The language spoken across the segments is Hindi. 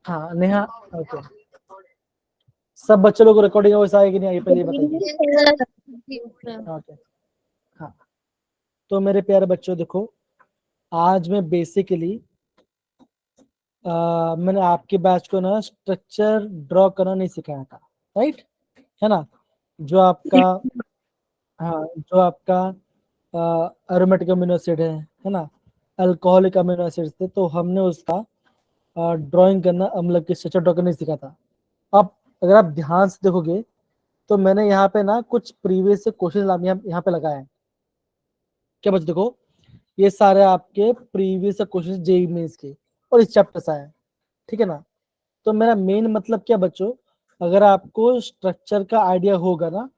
हाँ नेहा, ओके। सब बच्चे लोग रिकॉर्डिंग वैसा आएगी नहीं आएगी, पहले ये बताइए। ओके, हाँ। तो मेरे प्यारे बच्चों देखो, आज मैं बेसिकली मैंने आपके बैच को ना स्ट्रक्चर ड्रॉ करना नहीं सिखाया था, राइट, है ना। जो आपका, हाँ, जो आपका एरोमेटिक अमीनो एसिड है ना, अल्कोहलिक अमीनो एसिड थे, तो हमने उसका ड्राइंग करना, अम्ल की स्ट्रक्चर ड्रॉ करना नहीं सिखा था। अब अगर आप ध्यान से देखोगे तो मैंने यहाँ पे ना कुछ प्रीवियस से क्वेश्चन यहाँ पे लगाए हैं। क्या बच्चों देखो, ये सारे आपके प्रीवियस क्वेश्चन जेईई मेंस के और इस चैप्टर से आए हैं, ठीक है ना। तो मेरा मेन मतलब क्या बच्चों, अगर आपको स्ट्रक्चर का आइडिया होगा ना,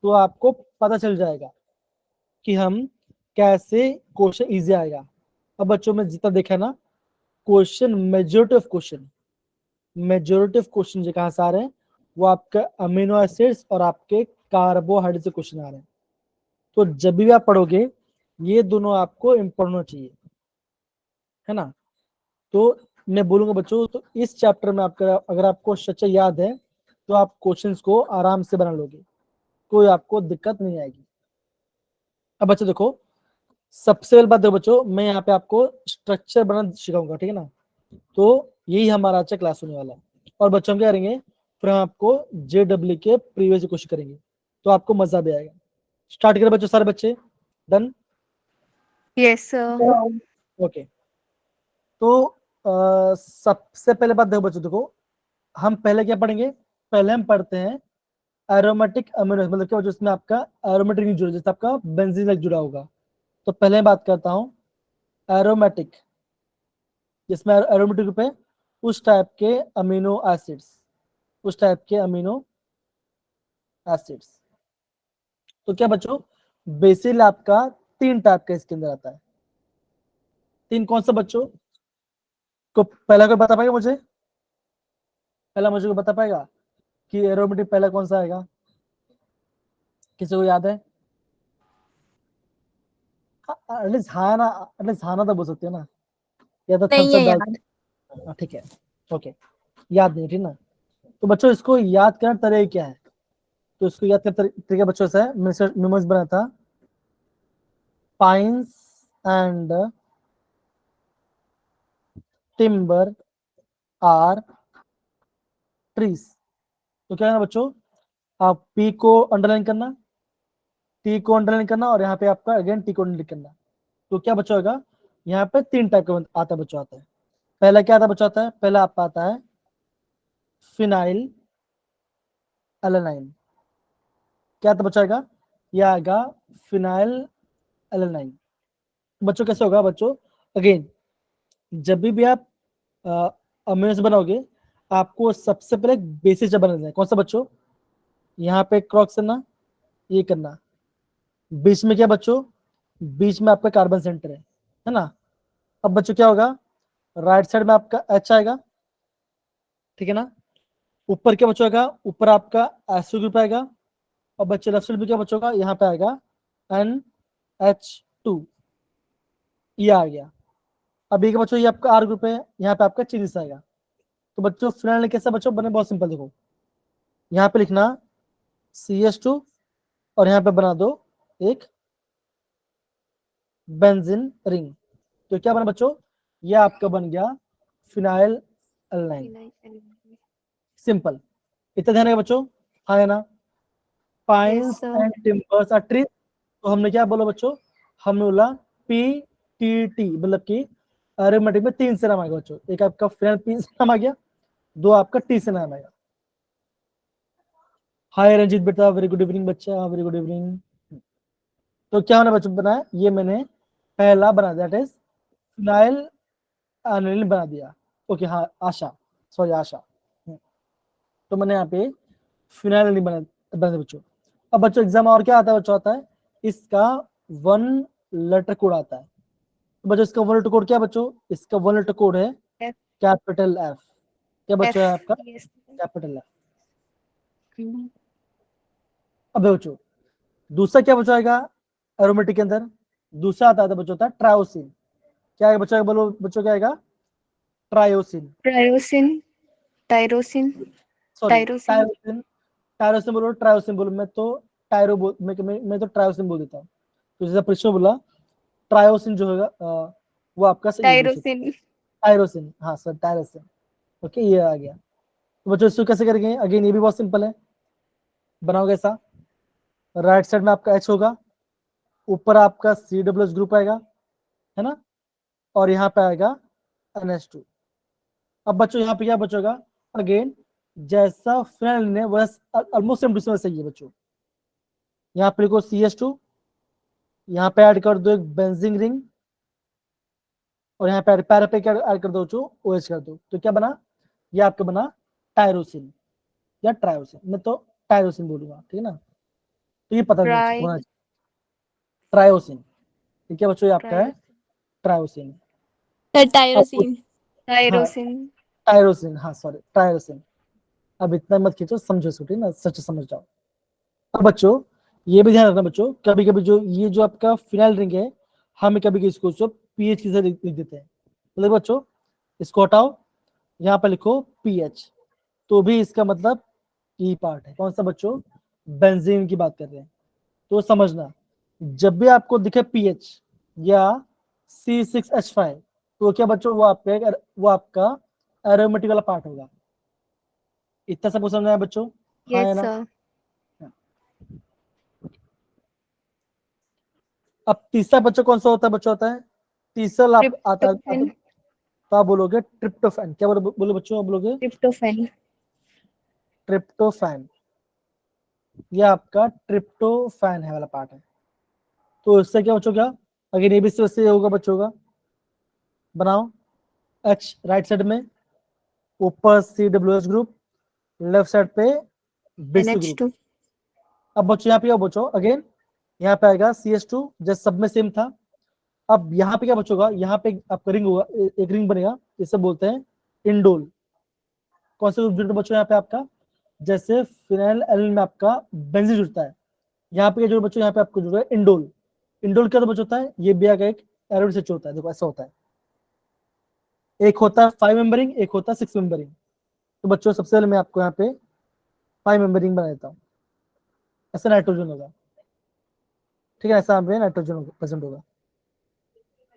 तो आपको पता चल जाएगा कि हम कैसे क्वेश्चन इजी आएगा। अब बच्चों में जितना देखा ना, क्वेश्चन मेजोरिटी ऑफ क्वेश्चन जो कहाँ से आ रहे हैं, वो आपके अमीनो एसिड्स और आपके कार्बोहाइड्रेट से क्वेश्चन आ रहे हैं। तो जब भी आप पढ़ोगे, ये दोनों आपको इम्पोर्टेंट होना चाहिए, है ना। तो मैं बोलूंगा बच्चों, तो इस चैप्टर में आपका अगर आपको स्ट्रक्चर याद है, तो आप क्वेश्चंस को आराम से बना लोगे, कोई आपको दिक्कत नहीं आएगी। अब बच्चों देखो, सबसे पहले बात देखो बच्चों, मैं यहाँ पे आपको स्ट्रक्चर बनाना सिखाऊंगा, ठीक है ना। तो यही हमारा अच्छा क्लास होने वाला है। और बच्चों हम क्या करेंगे, फिर हम आपको JEE के प्रीवियस क्वेश्चन करेंगे, तो आपको मजा भी आएगा। स्टार्ट करें बच्चों, सारे बच्चे डन? Yes sir. ओके। तो सबसे पहले बात देखो बच्चों, देखो हम पहले क्या पढ़ेंगे, पहले हम पढ़ते हैं एरोमेटिक अमीनो, मतलब क्या, जिसमें आपका एरोमेटिक नहीं जुड़ा, जैसे आपका बेंजीन जुड़ा होगा। तो पहले बात करता हूँ एरोमेटिक, जिसमें एरोमेटिक पे उस टाइप के अमीनो एसिड्स, उस टाइप के अमीनो एसिड्स। तो क्या बच्चों, बेसिल आपका तीन टाइप का इसके अंदर आता है। तीन कौन सा बच्चों को पहला कोई बता पाएगा मुझे, पहला मुझे कोई बता पाएगा कि एरोमेटिक पहला कौन सा आएगा, किसी को याद है? एटलीस्ट हाँ ना, एटलीस्ट हाँ ना तो बोल सकते हो ना, या तो नहीं थम्स अप है डाल। याद। ठीक है, ओके, याद नहीं, ठीक ना। तो बच्चों इसको याद करना तरीका क्या है, तो इसको याद करना तरीका बच्चों से मेमोरीज बना था, pines and timber are trees. तो क्या है ना बच्चों, आप पी को अंडरलाइन करना, टी को अंडरलाइन करना, और यहाँ पे आपका अगेन टी को अंडरलाइन करना। तो क्या बच्चों होगा, यहाँ पे तीन टाइप का आता है बच्चों, आता है। पहला क्या आता है बच्चों, आता है पहला आपका आता है फिनाइल एलेनाइन। क्या आता बच्चों आएगा, यह आएगा फिनाइल एलेनाइन। बच्चों कैसे होगा बच्चों, अगेन जब भी आप अमीनो बनाओगे, आपको सबसे पहले बेसिस जब बनाना है, कौन सा बच्चों, यहाँ पे क्रॉस करना, ये करना, बीच में क्या बच्चों, बीच में आपका कार्बन सेंटर है ना। अब बच्चों क्या होगा, राइट साइड में आपका H आएगा, ठीक है ना। ऊपर क्या बच्चों आएगा, ऊपर आपका SO ग्रुप आएगा, और बच्चे लेफ्ट साइड में क्या बच्चों का, यहाँ पे आएगा NH2, ये आ गया। अब ये क्या बच्चों, ये आपका R ग्रुप है, यहाँ पे आपका चीनीस आएगा। तो बच्चों फिनाइल कैसा बच्चों बने, बहुत सिंपल, देखो यहाँ पे लिखना CH2, और यहाँ पे बना दो एक बेंजीन रिंग। तो क्या बना बच्चों, ये आपका बन गया फिनाइल एलानाइन, सिंपल। इतना ध्यान है बच्चों, हाँ है ना। Yes pines sir. And timbers are trees, तो हमने क्या बोला बच्चों, हमने बोला PTT, मतलब कि अरिथमेटिक में तीन से नाम आएगा बच्चों, एक आपका फिनाइल P से नाम आ गया, दो आपका T से नाम आएगा। हाय रंजीत बेटा, वेरी गुड इवनिंग बच्चा, वेरी गुड इवनिंग। तो क्या होना बच्चों, बनाया ये मैंने पहला बना दिया, दैट इज फिनाइल एलानाइन बना दिया। ओके, हाँ आशा, सॉरी आशा। तो मैंने यहाँ पे फिनाइल एलानाइन बना दिया बच्चों। अब बच्चों एग्जाम और क्या आता है बच्चों, आता है इसका वन लेटर कोड आता है। तो बच्चों इसका वन लेटर कोड क्या है बच्चों, इसका वन लेटर कोड है एफ। Capital F। क्या एफ। बच्चों है आपका, यस। Capital F। अब देखो बच्चों, दूसरा क्या बच्चों आएगा एरोमेटिक के अंदर, दूसरा आता है बच्चों, होता है ट्रायोसिन। क्या है बच्चों, बोलो बच्चों क्या आएगा, tyrosine. Tyrosine. Tyrosine sorry tyrosine tyrosine, tyrosine बोलो ट्रायोसिन बोलो, मैं तो टायरो बोल मैं तो ट्रायोसिन बोल देता हूँ। तो जैसा प्रश्न बोला ट्रायोसिन जो होगा वो आपका सही है, दूसरा टायरोसिन टायरोसिन, हाँ सर टायरोसिन। ओके ये आ गया। तो बच्चों इसको कैसे करेंगे, अगेन ये भी बहुत सिंपल है, बनाओगे ऐसा, राइट साइड में आपका एच होगा, ऊपर आपका COOH ग्रुप आएगा, है ना, और यहाँ पे आएगा NH2। अब बच्चों यहाँ पे क्या बचेगा, अगेन जैसा फिनाइल ने वैसा ऑलमोस्ट सेम टू सेम सही है बच्चों। यहाँ पे लिखो CH2, यहाँ पे ऐड कर दो एक बेंजीन रिंग, और यहाँ पे पैरा पे क्या ऐड कर दो, जो OH कर दो, तो क्या बना, ये आपका बना टायरोसिन या ट्रायोसिन, मैं तो टायरोसिन बोलूंगा, ठीक है ना। तो ये पता होना ट्राई चाहिए, ट्रायोसिन, ठीक है बच्चों, ये आपका है ट्रायोसिन ट्रायोसिन। अब टायरोसिन हाँ टायरोसिन टायरोसिन, हाँ सॉरी ट्रायोसिन। अब इतना मत खींचो, समझो छोटी ना, सच समझ जाओ। अब बच्चों ये भी ध्यान रखना बच्चों, कभी कभी जो ये जो आपका फिनाइल रिंग है, हम कभी कभी इसको पीएच की तरह लिख देते हैं, तो देखो बच्चों इसको हटाओ, यहाँ पे लिखो पीएच, तो भी इसका मतलब ई पार्ट है, कौन सा बच्चों, बेंजीन की बात कर रहे हैं। तो समझना, जब भी आपको दिखे पीएच या C6H5, तो क्या बच्चों वो आपका एरोमेटिक वाला पार्ट होगा। इतना सबको समझना है बच्चों, हाँ या यस ना। सर अब तीसरा बच्चों कौन सा होता है बच्चों, होता है तीसरा आप आता, ट्रिप्टोफैन तो आप बोलोगे ट्रिप्टोफैन, क्या बोलो बच्चों, आप बोलोगे ट्रिप्टोफैन ट्रिप्टोफैन, ये आपका ट्रिप्टोफैन है वाला पार्ट है। तो इससे क्या बच्चों, क्या अगर ये भी से होगा बच्चों का, बनाओ H राइट साइड में, ऊपर COOH ग्रुप, लेफ्ट साइड पे BC ग्रुप। NH2 अब बच्चों यहाँ पे क्या बच्चों, अगेन यहाँ पे आएगा CH2, जैसे सब में सेम था। अब यहाँ पे क्या बचोगा, यहाँ पे आपका रिंग होगा, एक रिंग बनेगा, इसे बोलते हैं इंडोल। कौन से ग्रुप जुड़ता है बच्चों यहाँ पे आपका, जैसे फिनाइल एल्निन में आपका बेंजीन जुड़ता है, यहाँ पे जो बच्चों यहाँ पे आपको जुड़ रहा है इंडोल। इंडोल क्या तो बच्चों होता है, ये भी आगे एक एरोड से होता है, देखो ऐसा होता है, एक होता है 5 मेंबरिंग, एक होता है 6 मेंबरिंग। तो बच्चों सबसे पहले मैं आपको यहाँ पे 5 मेंबरिंग बना देता हूँ, ऐसा नाइट्रोजन होगा, ठीक है, ऐसा यहाँ पे नाइट्रोजन प्रेजेंट होगा।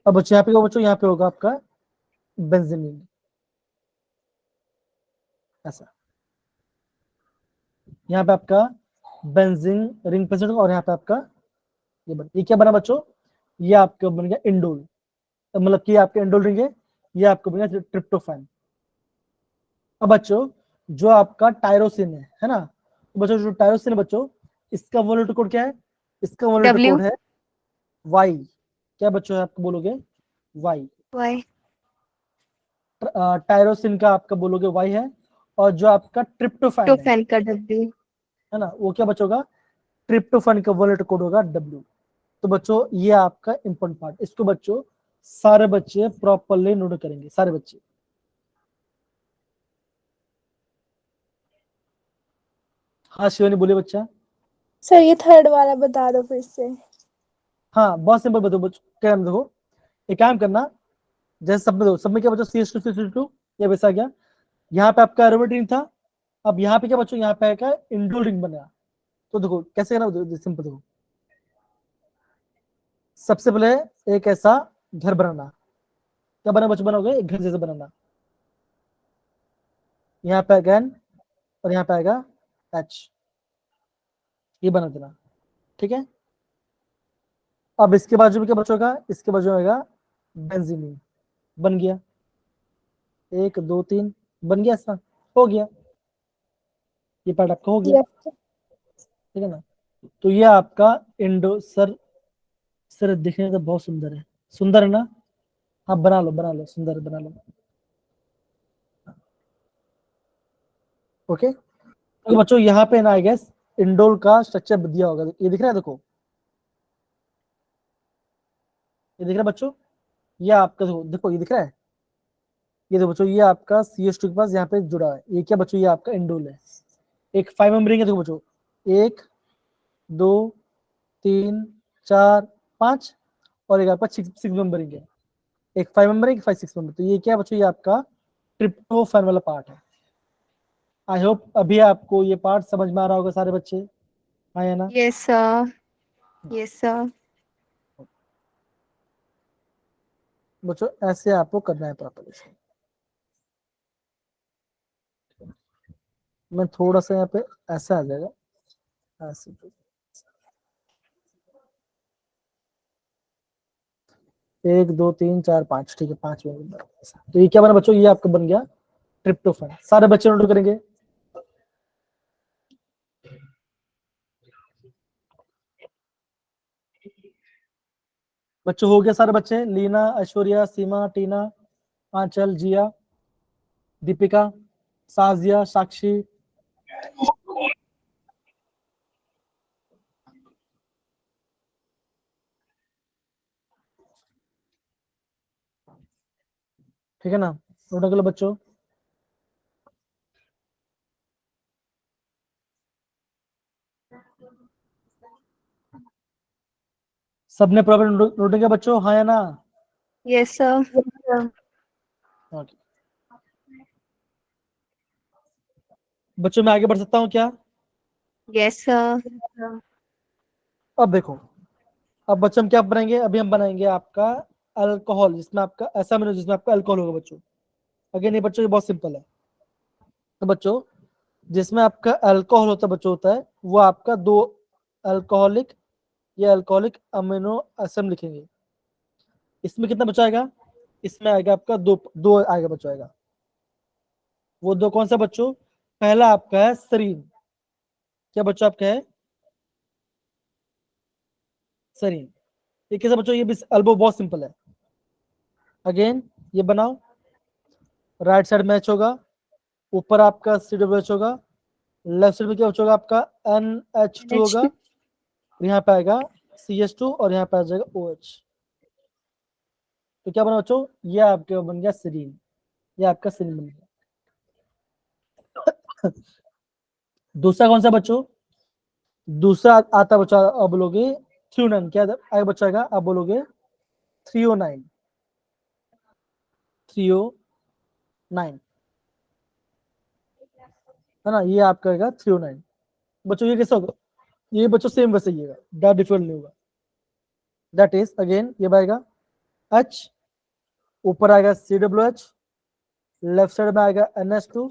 अब बच्चों यहाँ पे बच्चों यहाँ पे होगा आपका बेंजीन, ऐसा यहाँ पे आपका बेंजीन रिंग प्रेजेंट होगा, और यहाँ पे आपका ये क्या बना बच्चों, ये आपका बन गया इंडोल, मतलब कि आपका इंडोल रिंग है, ये आपको बन गया ट्रिप्टोफैन। अब बच्चों जो आपका टायरोसिन है ना, तो बच्चों जो टायरोसिन है बच्चों, इसका वोलेट कोड क्या है, इसका वोलेट W कोड है वाई, क्या बच्चों है आपको बोलोगे वाई, Y टायरोसिन का आपका बोलोगे वाई है, और जो आपका ट्रिप्टोफैन ट्रिप्टोफैन का W है ना, वो क्या बच्चों होगा, ट्रिप्टोफैन का वोलेट कोड होगा डब्ल्यू। तो बच्चों ये आपका इंपॉर्टेंट पार्ट, इसको बच्चों सारे बच्चे प्रॉपरली नोट करेंगे, सारे बच्चे। हाँ शिवानी बोलिए बच्चा। सर ये थर्ड वाला बता दो फिर से। हाँ बहुत सिंपल बताओ बच्चों, क्या नाम देखो, एक काम करना, जैसे सब में दो, सब में क्या बच्चों CH2 ये वैसा गया, यहाँ पे आपका एरोमेटिक रिंग था, अब यहाँ पे क्या बच्चों, यहाँ पे क्या इंडोल रिंग बना। तो देखो कैसे करना, सिंपल देखो, सबसे पहले एक ऐसा घर बनाना, क्या बना बच्चों, बनाओगे एक घर जैसा बनाना, यहाँ पे अगेन, और यहाँ पे आएगा H, ये बना देना, ठीक है। अब इसके बाजू में क्या बचोगा, इसके बाजू में आएगा बेंजीन, बन गया, 1 2 3 बन गया, ऐसा हो गया, ये पार्ट आपका हो गया, यस ठीक है ना। तो ये आपका इंडो सर दिखने में तो बहुत सुंदर है ना, हाँ बना लो सुंदर बना लो, ओके। तो बच्चों यहाँ पे ना आई गेस इंडोल का स्ट्रक्चर दिया होगा, ये दिख रहा है देखो, ये दिख रहा है बच्चों, ये आपका देखो देखो ये दिख रहा है, ये देखो बच्चों, ये आपका CH2 के पास यहाँ पे जुड़ा है, ये क्या बच्चों, ये आपका इंडोल है। एक 5 मेंबर रिंग है देखो बच्चों, 1 2 3 4 5, और एक आपका 6 मेंबर रिंग है, एक 5 मेंबर एक 5 6 मेंबर, तो ये क्या बच्चों, ये आपका ट्रिप्टोफैन वाला पार्ट है, आई होप अभी आपको ये पार्ट समझ में आ रहा होगा सारे बच्चे, हाँ या ना? Yes, sir. Yes, sir. बच्चों ऐसे आपको करना है प्रॉपर्ली। मैं थोड़ा सा यहाँ पे ऐसा आ जाएगा, ऐसे 1 2 3 4 5, ठीक है 5 मिनट। तो ये क्या बना बच्चों, ये आपका बन गया ट्रिप्टोफैन। सारे बच्चे नोट करेंगे। बच्चों हो गया सारे बच्चे, लीना, ऐश्वर्या, सीमा, टीना, आंचल, जिया, दीपिका, साजिया, साक्षी, ठीक है ना? नोट कर लो बच्चों। सबने प्रॉब्लम नोट किया बच्चों, हाँ या ना? Yes, sir. ओके बच्चों मैं आगे बढ़ सकता हूँ क्या? Yes, sir. अब देखो, अब बच्चों हम क्या बनाएंगे, अभी हम बनाएंगे आपका अल्कोहल, जिसमें आपका ऐसा अमीनो जिसमें आपका अल्कोहल होगा बच्चों। अगेन ये बच्चों ये बहुत सिंपल है। तो बच्चों जिसमें आपका अल्कोहल होता है बच्चों, होता है वो आपका 2 अल्कोहलिक या अल्कोहलिक अमीनो एसिड लिखेंगे। इसमें कितना बच्चा आएगा, इसमें आएगा आपका 2 आएगा बच्चों आएगा। वो 2 कौन सा बच्चों, पहला आपका है सरीन। क्या बच्चों आपका है सरीन। ये कैसा बच्चों, ये भी अल्बो बहुत सिंपल है। अगेन ये बनाओ, राइट साइड मैच होगा, ऊपर आपका CWH होगा, लेफ्ट साइड में क्या होगा आपका NH2 होगा, यहाँ पे आएगा CH2 और यहाँ पे आ जाएगा OH। तो क्या बना बच्चों, ये आपके बन गया सीरीन, ये आपका सीरीन बन गया। दूसरा कौन सा बच्चों, दूसरा आता बच्चा, अब बोलोगे थ्रियोनाइन। क्या आएगा बच्चा आएगा, अब बोलोगे थ्रियोनाइन, थ्रियोनाइन है ना, ये आपका आएगा थ्रियोनाइन। बच्चों ये कैसा होगा, ये बच्चों सेम वैसे ही है, दैट डिफरेंट नहीं होगा। दैट इज अगेन ये आएगा H, ऊपर आएगा CWH, लेफ्ट साइड में आएगा NH2।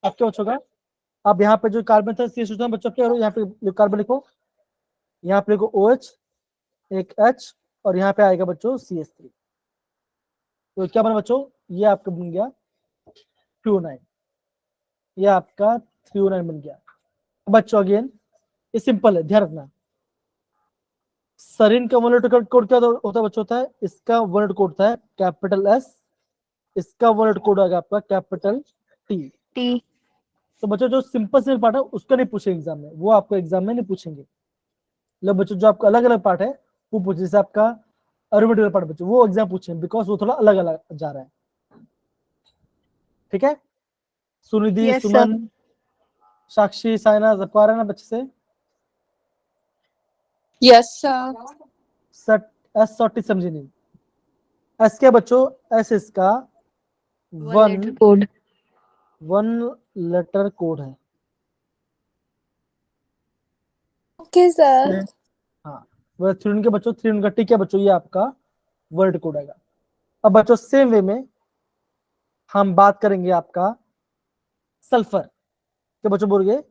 अब क्या बचोगा, अब यहाँ पे जो कार्बन था CH2 था बच्चों, क्या यहाँ पे कार्बन लिखो, यहाँ पे लिखो OH, एक H, और यहाँ पे आएगा बच्चों CH3। तो क्या बना बच्चों, ये आपका बन गया थ्रियोनाइन, ये आपका थ्रियोनाइन बन गया। बच्चों अगेन ये सिंपल है, ध्यान रखना। सरीन का मोलेक्युलर कोड क्या होता है बच्चों, होता है इसका वर्ड कोड होता है कैपिटल S, इसका वर्ड कोड आएगा आपका कैपिटल T। T. तो बच्चों जो सिंपल से पार्ट है उसका नहीं पूछेंगे एग्जाम में, वो आपको एग्जाम में नहीं पूछेंगे। मतलब बच्चों जो आपका अलग अलग पार्ट है वो पूछे, जैसे आपका अरोमेटिकल पार्ट बच्चों वो एग्जाम पूछेंगे, बिकॉज वो थोड़ा अलग अलग जा रहा है। ठीक है, सुनिधि, Yes, sir. सुमन, साक्षी, साइना, सबको आ रहा है ना बच्चे से? Yes, sir. सट S सॉटी समझी नहीं। एस क्या बच्चों, एस इसका One letter code. 1 letter code है। Okay, sir. हाँ, वह थ्री के बच्चों, थ्री का टी क्या बच्चों, ये आपका वर्ड कोड आएगा। अब बच्चों सेम वे में हम बात करेंगे आपका सल्फर। क्या बच्चों बोलोगे,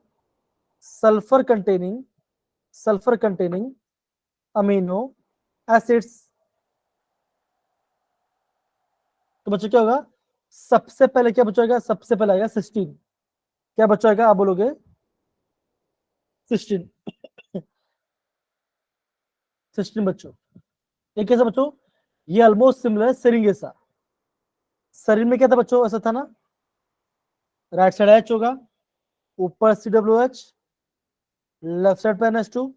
sulphur containing, sulphur containing amino acids. तो बच्चों क्या होगा, सबसे पहले क्या बच्चों आएगा, सबसे पहले आएगा सिस्टीन। क्या बच्चों आएगा, आप बोलोगे सिस्टीन, सिस्टीन बच्चों। ये कैसा बच्चों, ये ऑलमोस्ट सिमिलर है सेरिन जैसा। सेरिन में क्या था बच्चों, ऐसा था ना, राइट साइड H होगा, ऊपर CWH, लेफ्ट साइड पे NH2।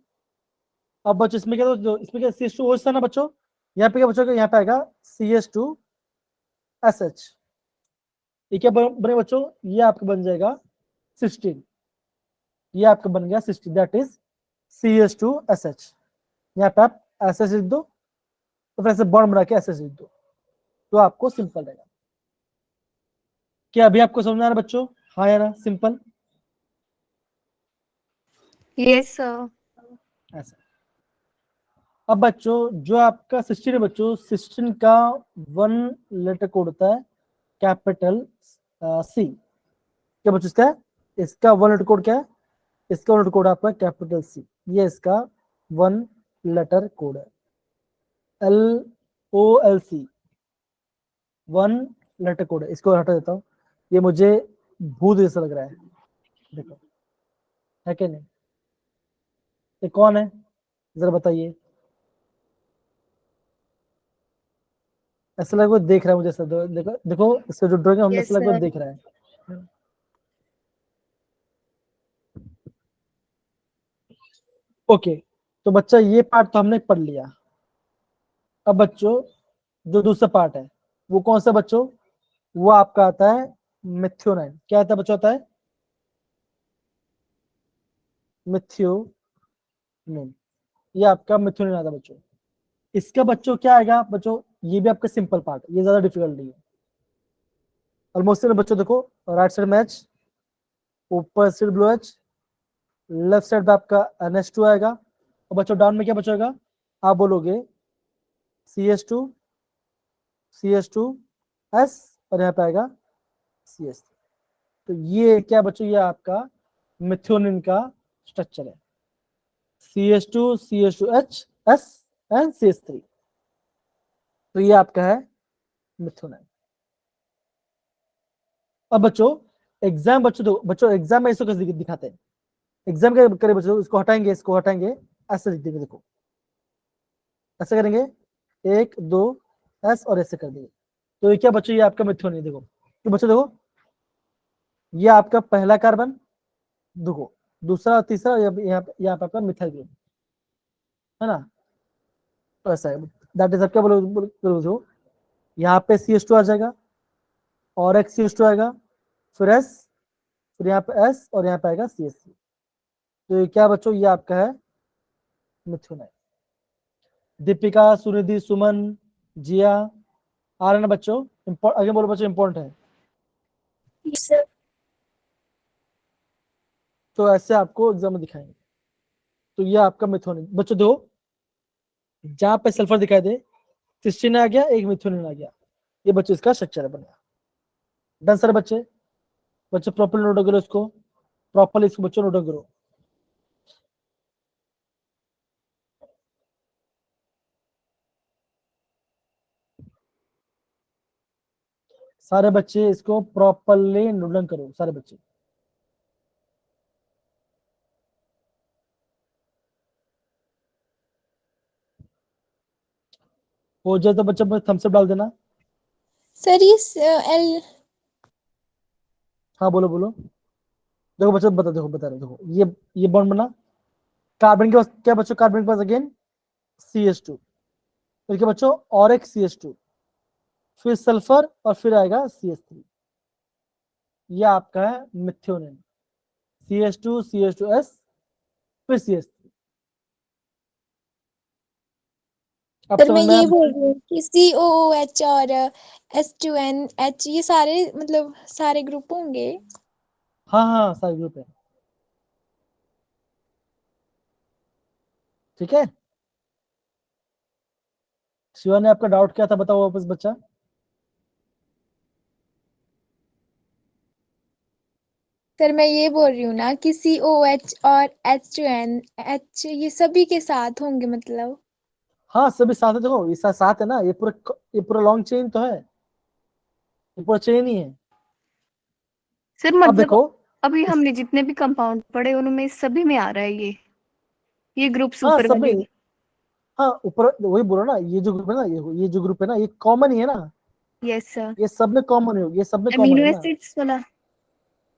अब बच्चों इसमें क्या था, जो इसमें क्या CH2OH था ना बच्चों, यहाँ पे क्या बच्चों, यहाँ पे आएगा CH2SH। ये क्या बने बच्चों, ये आपका बन जाएगा 16, ये आपका बन गया 16, दैट इज CH2SH। यहाँ पे आप SH लिख दो, तो फिर ऐसे बॉन्ड बना के SH लिख दो, तो आपको सिंपल रहेगा। क्या अभी आपको समझ आ रहा है बच्चों? हाँ या ना, सिंपल Yes, sir. ऐसा। अब बच्चों जो आपका 16 है बच्चों, 16 का 1 लेटर कोड होता है कैपिटल सी। क्या बच्चों इसका 1 लेटर कोड क्या है? इसका 1 लेटर कोड आपका कैपिटल सी। ये इसका 1 लेटर कोड है, LOLC, 1 लेटर कोड है। इसको हटा देता हूँ, ये मुझे भूत जैसा लग रहा है। देखो है कि नहीं? ये कौन है जरा बताइए। ऐसा लगा कोई देख रहा है मुझे, ऐसा देखो देखो इसका जो ड्राइंग है हमने Yes, ऐसा लगा कोई sir. देख रहा है। ओके, तो बच्चा ये पार्ट तो हमने पढ़ लिया। अब बच्चों जो दूसरा पार्ट है वो कौन सा बच्चों? वो आपका आता है मिथ्योनाइन। क्या आता है बच्चों? आता है मिथ्योनिन। ये आपका मिथ्योनिन आता है बच्चों। इसका बच्चों क्या आएगा बच्चों? ये भी आपका सिंपल पार्ट है, ये ज्यादा डिफिकल्ट नहीं है। ऑलमोस्ट बच्चों देखो, राइट साइड में H, ऊपर side blue H, left side पे आपका NH2 आएगा। और बच्चों डाउन में क्या बचेगा? आप बोलोगे CH2 CH2S, और यहाँ पे आएगा CS। तो ये क्या बच्चों? ये आपका मिथ्योनिन का स्ट्रक्चर है, CH2 CH2H S and CH3। तो ये आपका है मिथ्योनाइन। अब बच्चों एग्जाम बच्चों एग्जाम में इसको कैसे दिखाते हैं? एग्जाम क्या करें बच्चों? इसको हटाएंगे, इसको हटाएंगे, ऐसे लिख देंगे। देखो ऐसे करेंगे, 1 2 S और ऐसे कर देंगे। तो ये क्या बच्चों? ये आपका मिथ्योनिन। देखो तो बच्चों देखो, ये आपका पहला कार्बन, देखो दूसरा तीसरा, यहाँ पे आपका मिथाइल ग्रुप है ना। तो ऐसा है, दैट इज आप क्या बोलो, यहाँ पे CH2 आ जाएगा और एक CH2 आएगा, फिर S, फिर यहाँ पे S और यहाँ पे आएगा CH3। तो ये क्या बच्चों? ये आपका है मिथुन। दीपिका, सुनिधि, सुमन, जिया आ रहे ना बच्चों? आगे बोलो बच्चों, इंपॉर्टेंट है। Yes, sir. तो ऐसे आपको एग्जाम में दिखाएंगे। तो ये आपका मिथुन बच्चों, दो जहां पे सल्फर दिखाई दे, सिस्टीन आ गया, एक मिथुन आ गया। ये बच्चों इसका स्ट्रक्चर बन गया। डन सर बच्चे? बच्चों प्रॉपर नोट करो इसको, प्रॉपरली इसको बच्चों नोट करो। सारे बच्चे इसको प्रॉपरली नोट करो, सारे बच्चे। हो जाए तो बच्चा थम्स अप डाल देना। Sir, yes, L. हाँ बोलो बोलो। देखो बच्चों बता, देखो बता रहे, देखो ये बॉन्ड बना, कार्बन के पास क्या बच्चों? कार्बन के पास अगेन CH2, फिर क्या बच्चों? और एक CH2, फिर सल्फर और फिर आएगा CH3। ये आपका है मिथ्योनिन, CH2 CH2S फिर CH3। अब सर समझ मैं में आया ये बोल बच्चों? रही हूँ कि COOH और S2NH ये सारे मतलब सारे ग्रुप होंगे। हाँ हाँ सारे ग्रुप है, ठीक है। शिवा ने आपका डाउट क्या था बताओ वापस बच्चा। सर मैं ये बोल रही हूँ ना कि COH और H2NH ये सभी के साथ होंगे मतलब। हाँ सभी साथ है, देखो ये साथ है ना, ये पूरा लॉन्ग चेन तो है, ये पूरा चेन ही है। सर अब मतलब देखो अभी इस, हमने जितने भी कंपाउंड पढ़े उनमें सभी में आ रहा है ये ग्रुप्स हाँ ऊपर सब वाले। में, हाँ ऊपर वही बोलो ना, ये जो ग्रुप है ना, ये जो ग्रुप है ना, ये कॉमन ही है ना। Yes sir. ये सब में कॉमन है, ये सब में कॉमन अमीनो है ना। एसिड्स वाला।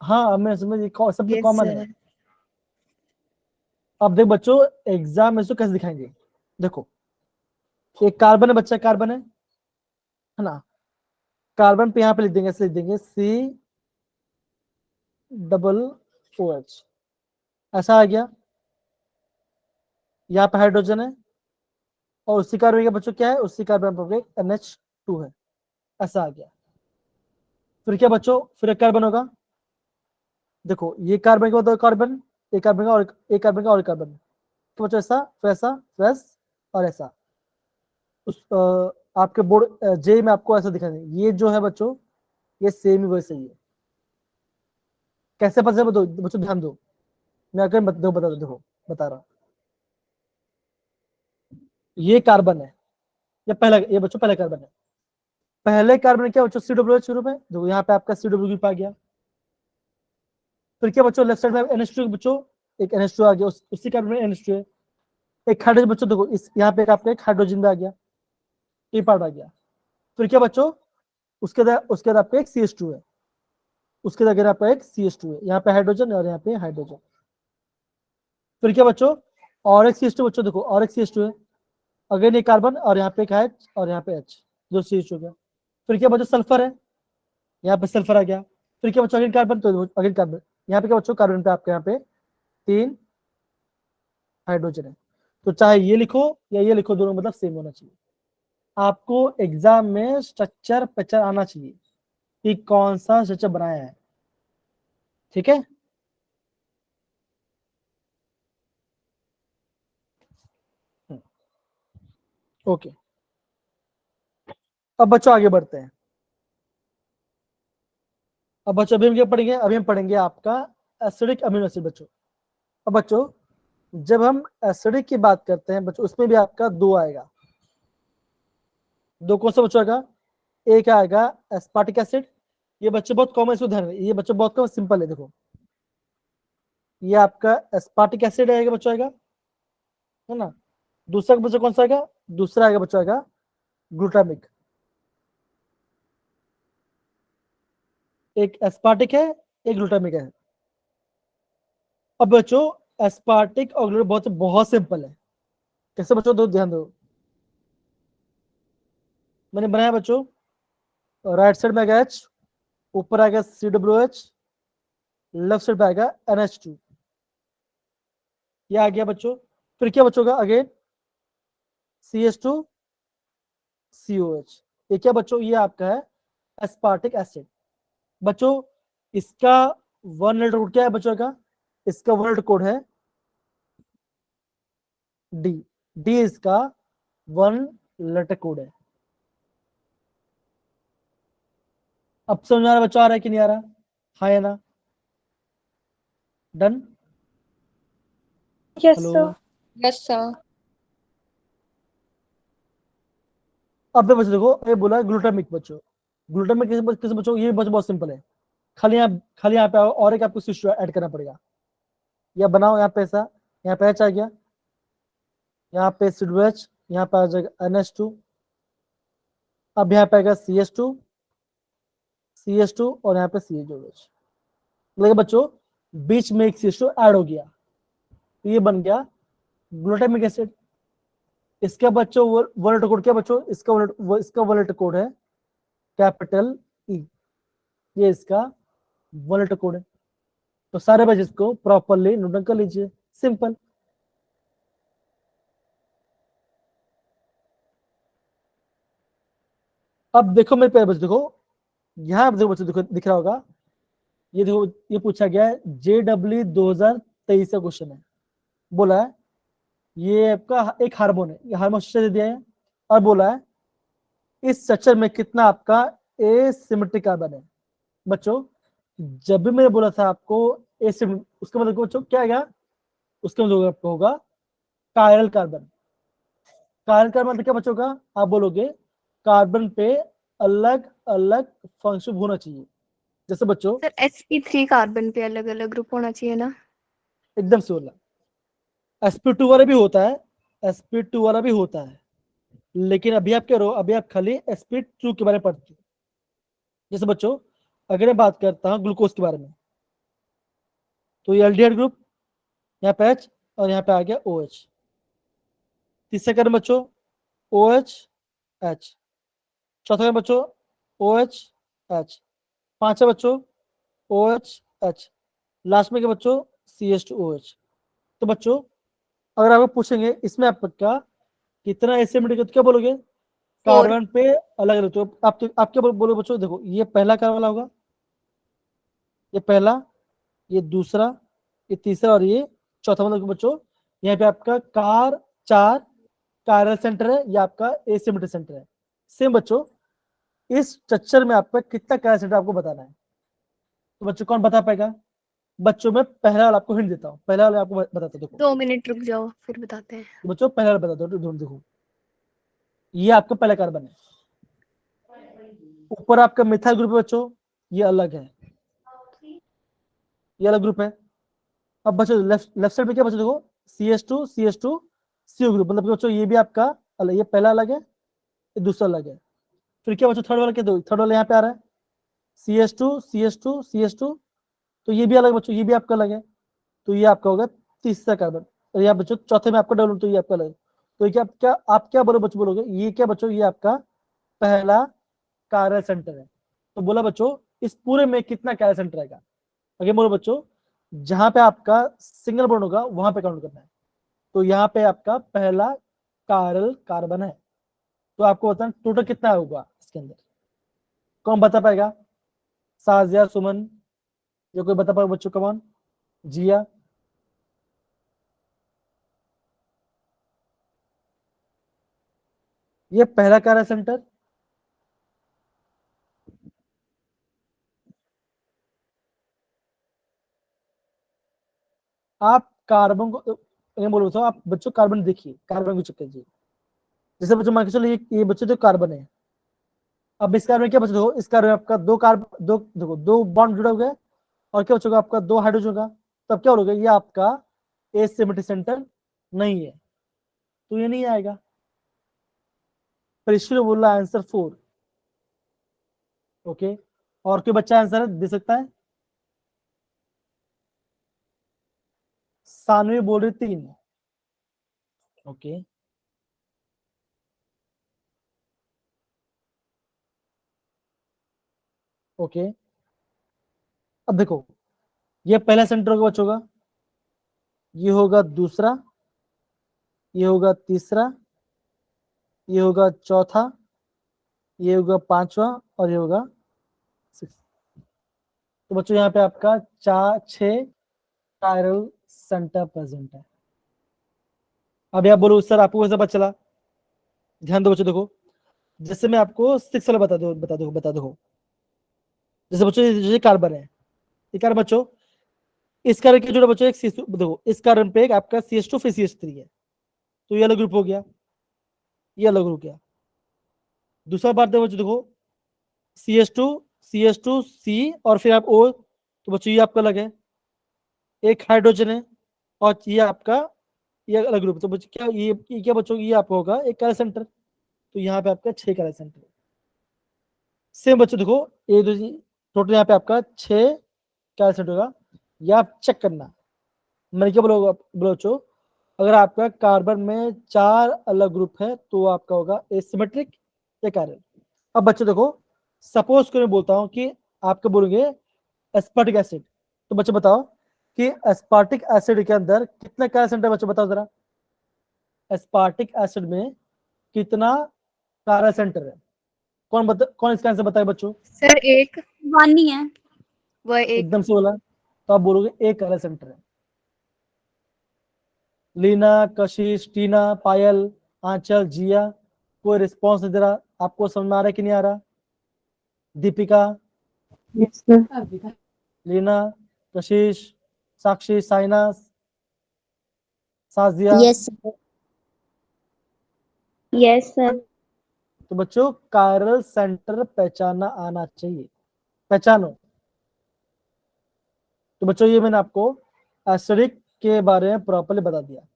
हाँ मैं समझ, सब में यस कॉमन है। सर। अब देख बच्चों एग्जाम में इसको कैसे दिखाएंगे? देखो एक कार्बन है बच्चा, कार्बन है ना। कार्बन पे यहाँ पे लिख देंगे, ऐसे लिख देंगे COOH, ऐसा आ गया। यहाँ पे हाइड्रोजन है, और उसी कार्बन का बच्चों क्या है? उसी कार्बन पर NH2 है, ऐसा आ गया। फिर क्या बच्चों? फिर एक कार्बन होगा, देखो ये कार्बन के बाद कार्बन, एक कार्बन का और एक कार्बन का और एक कार्बन, तो बच्चों ऐसा फिर ऐसा फिर ऐसा और ऐसा। उस आपके बोर्ड जे में आपको ऐसा दिखा देंगे। ये जो है बच्चों ये सेम ही वैसे ही है। कैसे पता चला बच्चों ध्यान दो, मैं आकर बता दो, देखो बता रहा हूँ। ये कार्बन है, ये पहला, ये बच्चों पहला कार्बन है। पहले कार्बन क्या बच्चों COOH शुरू में, देखो यहाँ पे आपका COO ग्रुप आ गया। फिर क्या बच्चों लेफ्ट साइड में NH2 बच्चों, एक NH2 आ गया, उसी कार्बन में NH2 है। एक हाइड्रोजन बच्चों देखो इस यहाँ पे आपका एक हाइड्रोजन भी आ गया, ये पार्ट आ गया। फिर क्या बच्चों उसके बाद आपका एक CH2 है, उसके बाद आपका एक CH2 है, यहाँ पे हाइड्रोजन और यहाँ पे हाइड्रोजन। फिर क्या बच्चों और एक CH2 बच्चों, देखो और एक CH2 है, अगेन एक कार्बन और यहाँ पे एक H और यहाँ पे H, जो CH2 हो गया। फिर क्या बच्चों सल्फर है, यहाँ पे सल्फर आ गया। फिर क्या बच्चों अगेन कार्बन, तो अगेन कार्बन, यहाँ पे क्या बच्चों कार्बन पे आपके यहाँ पे 3 हाइड्रोजन है। तो चाहे ये लिखो या ये लिखो, दोनों मतलब सेम होना चाहिए। आपको एग्जाम में स्ट्रक्चर पिक्चर आना चाहिए कि कौन सा स्ट्रक्चर बनाया है, ठीक है। ओके, अब बच्चों आगे बढ़ते हैं। अब बच्चों अभी हम क्या पढ़ेंगे, अभी हम पढ़ेंगे आपका एसिडिक अमीनो एसिड बच्चों। अब बच्चों जब हम एसिडिक की बात करते हैं बच्चों, उसमें भी आपका 2 आएगा। 2 कौन सा बच्चों आएगा, एक आएगा एस्पार्टिक एसिड, ये बच्चे बहुत कॉमन, इसको ध्यान रखिए, ये बच्चे बहुत कॉमन सिंपल है। देखो ये आपका एस्पार्टिक एसिड आएगा बच्चों, आएगा है ना। दूसरा बच्चों कौन सा आएगा, दूसरा आएगा बच्चों आएगा ग्लूटामिक। एक एस्पार्टिक है, एक ग्लूटामिक है। अब बच्चों एस्पार्टिक और ग्लूटामिक बहुत बहुत सिंपल है। कैसे बच्चों, दो ध्यान दो, मैंने बनाया बच्चों, राइट साइड में आएगा H, ऊपर आएगा COOH, लेफ्ट साइड पे आएगा NH2, ये आ गया बच्चों। फिर क्या बच्चों का अगेन CH2 COH, ये क्या बच्चों, ये आपका है एस्पार्टिक एसिड। बच्चों इसका वन लेटर कोड क्या है बच्चों का, इसका वन लेटर कोड है डी, डी इसका वन लेटर कोड है। अब समझ आ रहा बच्चों, आ रहा है कि नहीं आ रहा, हाँ या ना, done. Yes hello, sir. Yes sir. अब बच्चों देखो ये बोला ग्लूटामिक बच्चों, ग्लूटामिक किस बच्चों, ये बच्चों बहुत सिंपल है। खाली यहाँ पे और एक आपको स्विच ऐड करना पड़ेगा, या बनाओ यहाँ पे ऐसा, यहाँ पे H आ गया, यहाँ पे COOH, यहाँ पे आ जाएगा NH2, अब यहाँ पे आएगा CH2 और यहाँ पे CH2। मतलब बच्चों बीच में एक CH2 ऐड हो गया, तो ये बन गया ग्लूटामिक एसिड। इसका बच्चों वर्ल्ड कोड क्या बच्चों, इसका वर्ल्ड कोड है कैपिटल E, ये इसका वर्ल्ड कोड है। तो सारे बच्चे इसको प्रॉपरली नोट कर लीजिए, सिंपल। अब देखो मेरे प्यारे बच्चों, देखो यहाँ देखो बच्चों, देखो दिख रहा होगा, ये देखो ये पूछा गया है JEE 2023 का क्वेश्चन है। बोला है ये आपका एक हार्मोन है, ये हार्मोन स्ट्रक्चर दिया है, और बोला है इस स्ट्रक्चर में कितना आपका एसिमेट्रिक कार्बन है। बच्चों जब भी मैंने बोला था आपको उसका मतलब बच्चों क्या आएगा, उसका मतलब आपको होगा कायरल कार्बन। कायरल कार्बन मतलब क्या बच्चों का, आप बोलोगे कार्बन पे अलग अलग फंक्शन होना चाहिए। जैसे बच्चों सर sp3 कार्बन पे अलग अलग ग्रुप होना चाहिए ना। एकदम से बोला, sp2 वाला भी होता है, sp2 वाला भी होता है, लेकिन अभी आप क्या रहो, अभी आप खाली sp2 के बारे में पढ़ते हो। जैसे बच्चों अगर मैं बात करता हूँ ग्लूकोज के बारे में, तो ये एल्डिहाइड ग्रुप, यहाँ पे H और यहाँ पे आ गया OH। तीसरा करें बच्चों OH H, चौथा करें बच्चों OH H, पांचवा बच्चों OH H, लास्ट में क्या बच्चों CH2OH। तो बच्चों अगर आपको पूछेंगे इसमें आपका कितना एसिमेट्रिक है, तो क्या बोलोगे, 4। कार्बन पे अलग अलग। तो आप क्या बोलोगे बच्चों, देखो ये पहला कार्बन वाला होगा, ये पहला, ये दूसरा, ये तीसरा और ये चौथा। मतलब कि बच्चों यहाँ पे आपका कार 4 कायरल सेंटर है, ये आपका एसिमेट्रिक सेंटर है। सेम बच्चों इस स्ट्रक्चर में आपका कितना कायरल सेंटर आपको बताना है। तो बच्चों कौन बता पाएगा? बच्चों में पहला वाला आपको हिंट देता हूँ, पहला वाला आपको बताता हूँ। देखो 2 मिनट रुक जाओ फिर बताते हैं। तो बच्चों पहला वाला बता दो, देखो ये आपका पहला कार्बन है। ऊपर आपका मिथाइल ग्रुप है बच्चों, ये अलग है, ये अलग ग्रुप है। अब बच्चों लेफ्ट साइड पे क्या बच्चों देखो, CH2 CO ग्रुप। मतलब कि बच्चों ये भी आपका अलग, ये पहला अलग है, ये दूसरा अलग है। फिर क्या बच्चों थर्ड वाला क्या दो, थर्ड वाला यहाँ पे आ रहा है CH2 तो ये भी अलग बच्चों, ये भी आपका अलग है। तो ये आपका होगा तीसरा कार्बन। और यहाँ बच्चों चौथे में आपका डबल, तो ये आपका अलग है। तो ये क्या आप क्या बोलो बच्चों, बोलोगे ये क्या बच्चों, ये आपका पहला कार्य सेंटर है। तो बोला बच्चों इस पूरे में कितना कार्य सेंटर आएगा? आगे बोलो बच्चों, जहां पे आपका सिंगल बॉन्ड होगा वहां पे काउंट करना है। तो यहाँ पे आपका पहला कारल कार्बन है। तो आपको बताना टोटल कितना होगा इसके अंदर, कौन बता पाएगा? साजिया, सुमन, या कोई बता पाएगा बच्चों? कमान, जिया। ये पहला कार्य सेंटर, आप कार्बन को ये बोलो तो आप बच्चों कार्बन देखिए, कार्बन को चेक कीजिए। जैसे बच्चों मान के चलो ये बच्चों तो कार्बन है। अब इस कार्बन में क्या बच्चों देखो, इस कार्बन में आपका दो देखो 2 बॉन्ड जुड़ा हुआ है, और क्या बच्चों आपका 2 हाइड्रोजन का। तब क्या होगा, ये आपका एसिमेट्रिक सेंटर नहीं है, तो ये नहीं आएगा। पर इसलिए बोल रहा आंसर 4। ओके, और कोई बच्चा आंसर दे सकता है? सानवी बोल रही 3। Okay, okay. अब देखो ये पहला सेंटर होगा बच्चों का, ये होगा दूसरा, ये होगा तीसरा, ये होगा चौथा, ये होगा पांचवा, और ये होगा 6। तो बच्चों यहाँ पे आपका 6 कायरल सेंटर प्रेजेंट है। अब आप बोलो सर आपको कैसे पता चला? ध्यान दो बच्चों, देखो जैसे मैं आपको 6 वाला बता दो। जैसे बच्चों ये कार्बन है, ये कार्बन बच्चों, इस कार्बन के जोड़े बच्चों एक देखो इस कार्बन पे एक आपका CH2 फिर CH3 है, तो ये अलग ग्रुप हो गया, ये अलग हो गया। दूसरा बात देखो बच्चों, देखो CH2 C और फिर आप O, तो बच्चों ये आपका अलग है, एक हाइड्रोजन है, और ये आपका ये अलग ग्रुप। तो बच्चों क्या ये क्या बच्चों, ये आपका होगा एक कार्य सेंटर। तो यहाँ पे आपका 6 कार्य सेंटर। सेम बच्चों देखो ये टोटल यहाँ पे आपका 6 कार्य सेंटर होगा। ये आप चेक करना, मैंने क्या बोलो बच्चों, अगर आपका कार्बन में 4 अलग ग्रुप है तो आपका होगा एसिमेट्रिक या कार्य। अब बच्चों देखो सपोज को मैं बोलता हूँ कि आपके बोलेंगे एस्पार्टिक एसिड, तो बच्चों बताओ कि एस्पार्टिक एसिड के अंदर कितना कार्य सेंटर, बच्चों बताओ जरा, एस्पार्टिक एसिड में कितना कार्य सेंटर है? कौन इसका आंसर बताए बच्चों? सर एक, 1 ही है। वह एक। एकदम से बोला, तो आप बोलोगे एक कार्य सेंटर है। लीना, कशिश, टीना, पायल, आंचल, जिया, कोई रिस्पॉन्स नहीं दे रहा। आपको समझ में आ रहा है कि नहीं आ रहा? Deepika, yes sir. Leena, Kashish, Sakshi, Saina, Sajiya. Yes sir. Yes sir. तो बच्चों कायरल सेंटर पहचाना आना चाहिए, पहचानो। तो बच्चों ये मैंने आपको एसिडिक के बारे में प्रॉपर्ली बता दिया।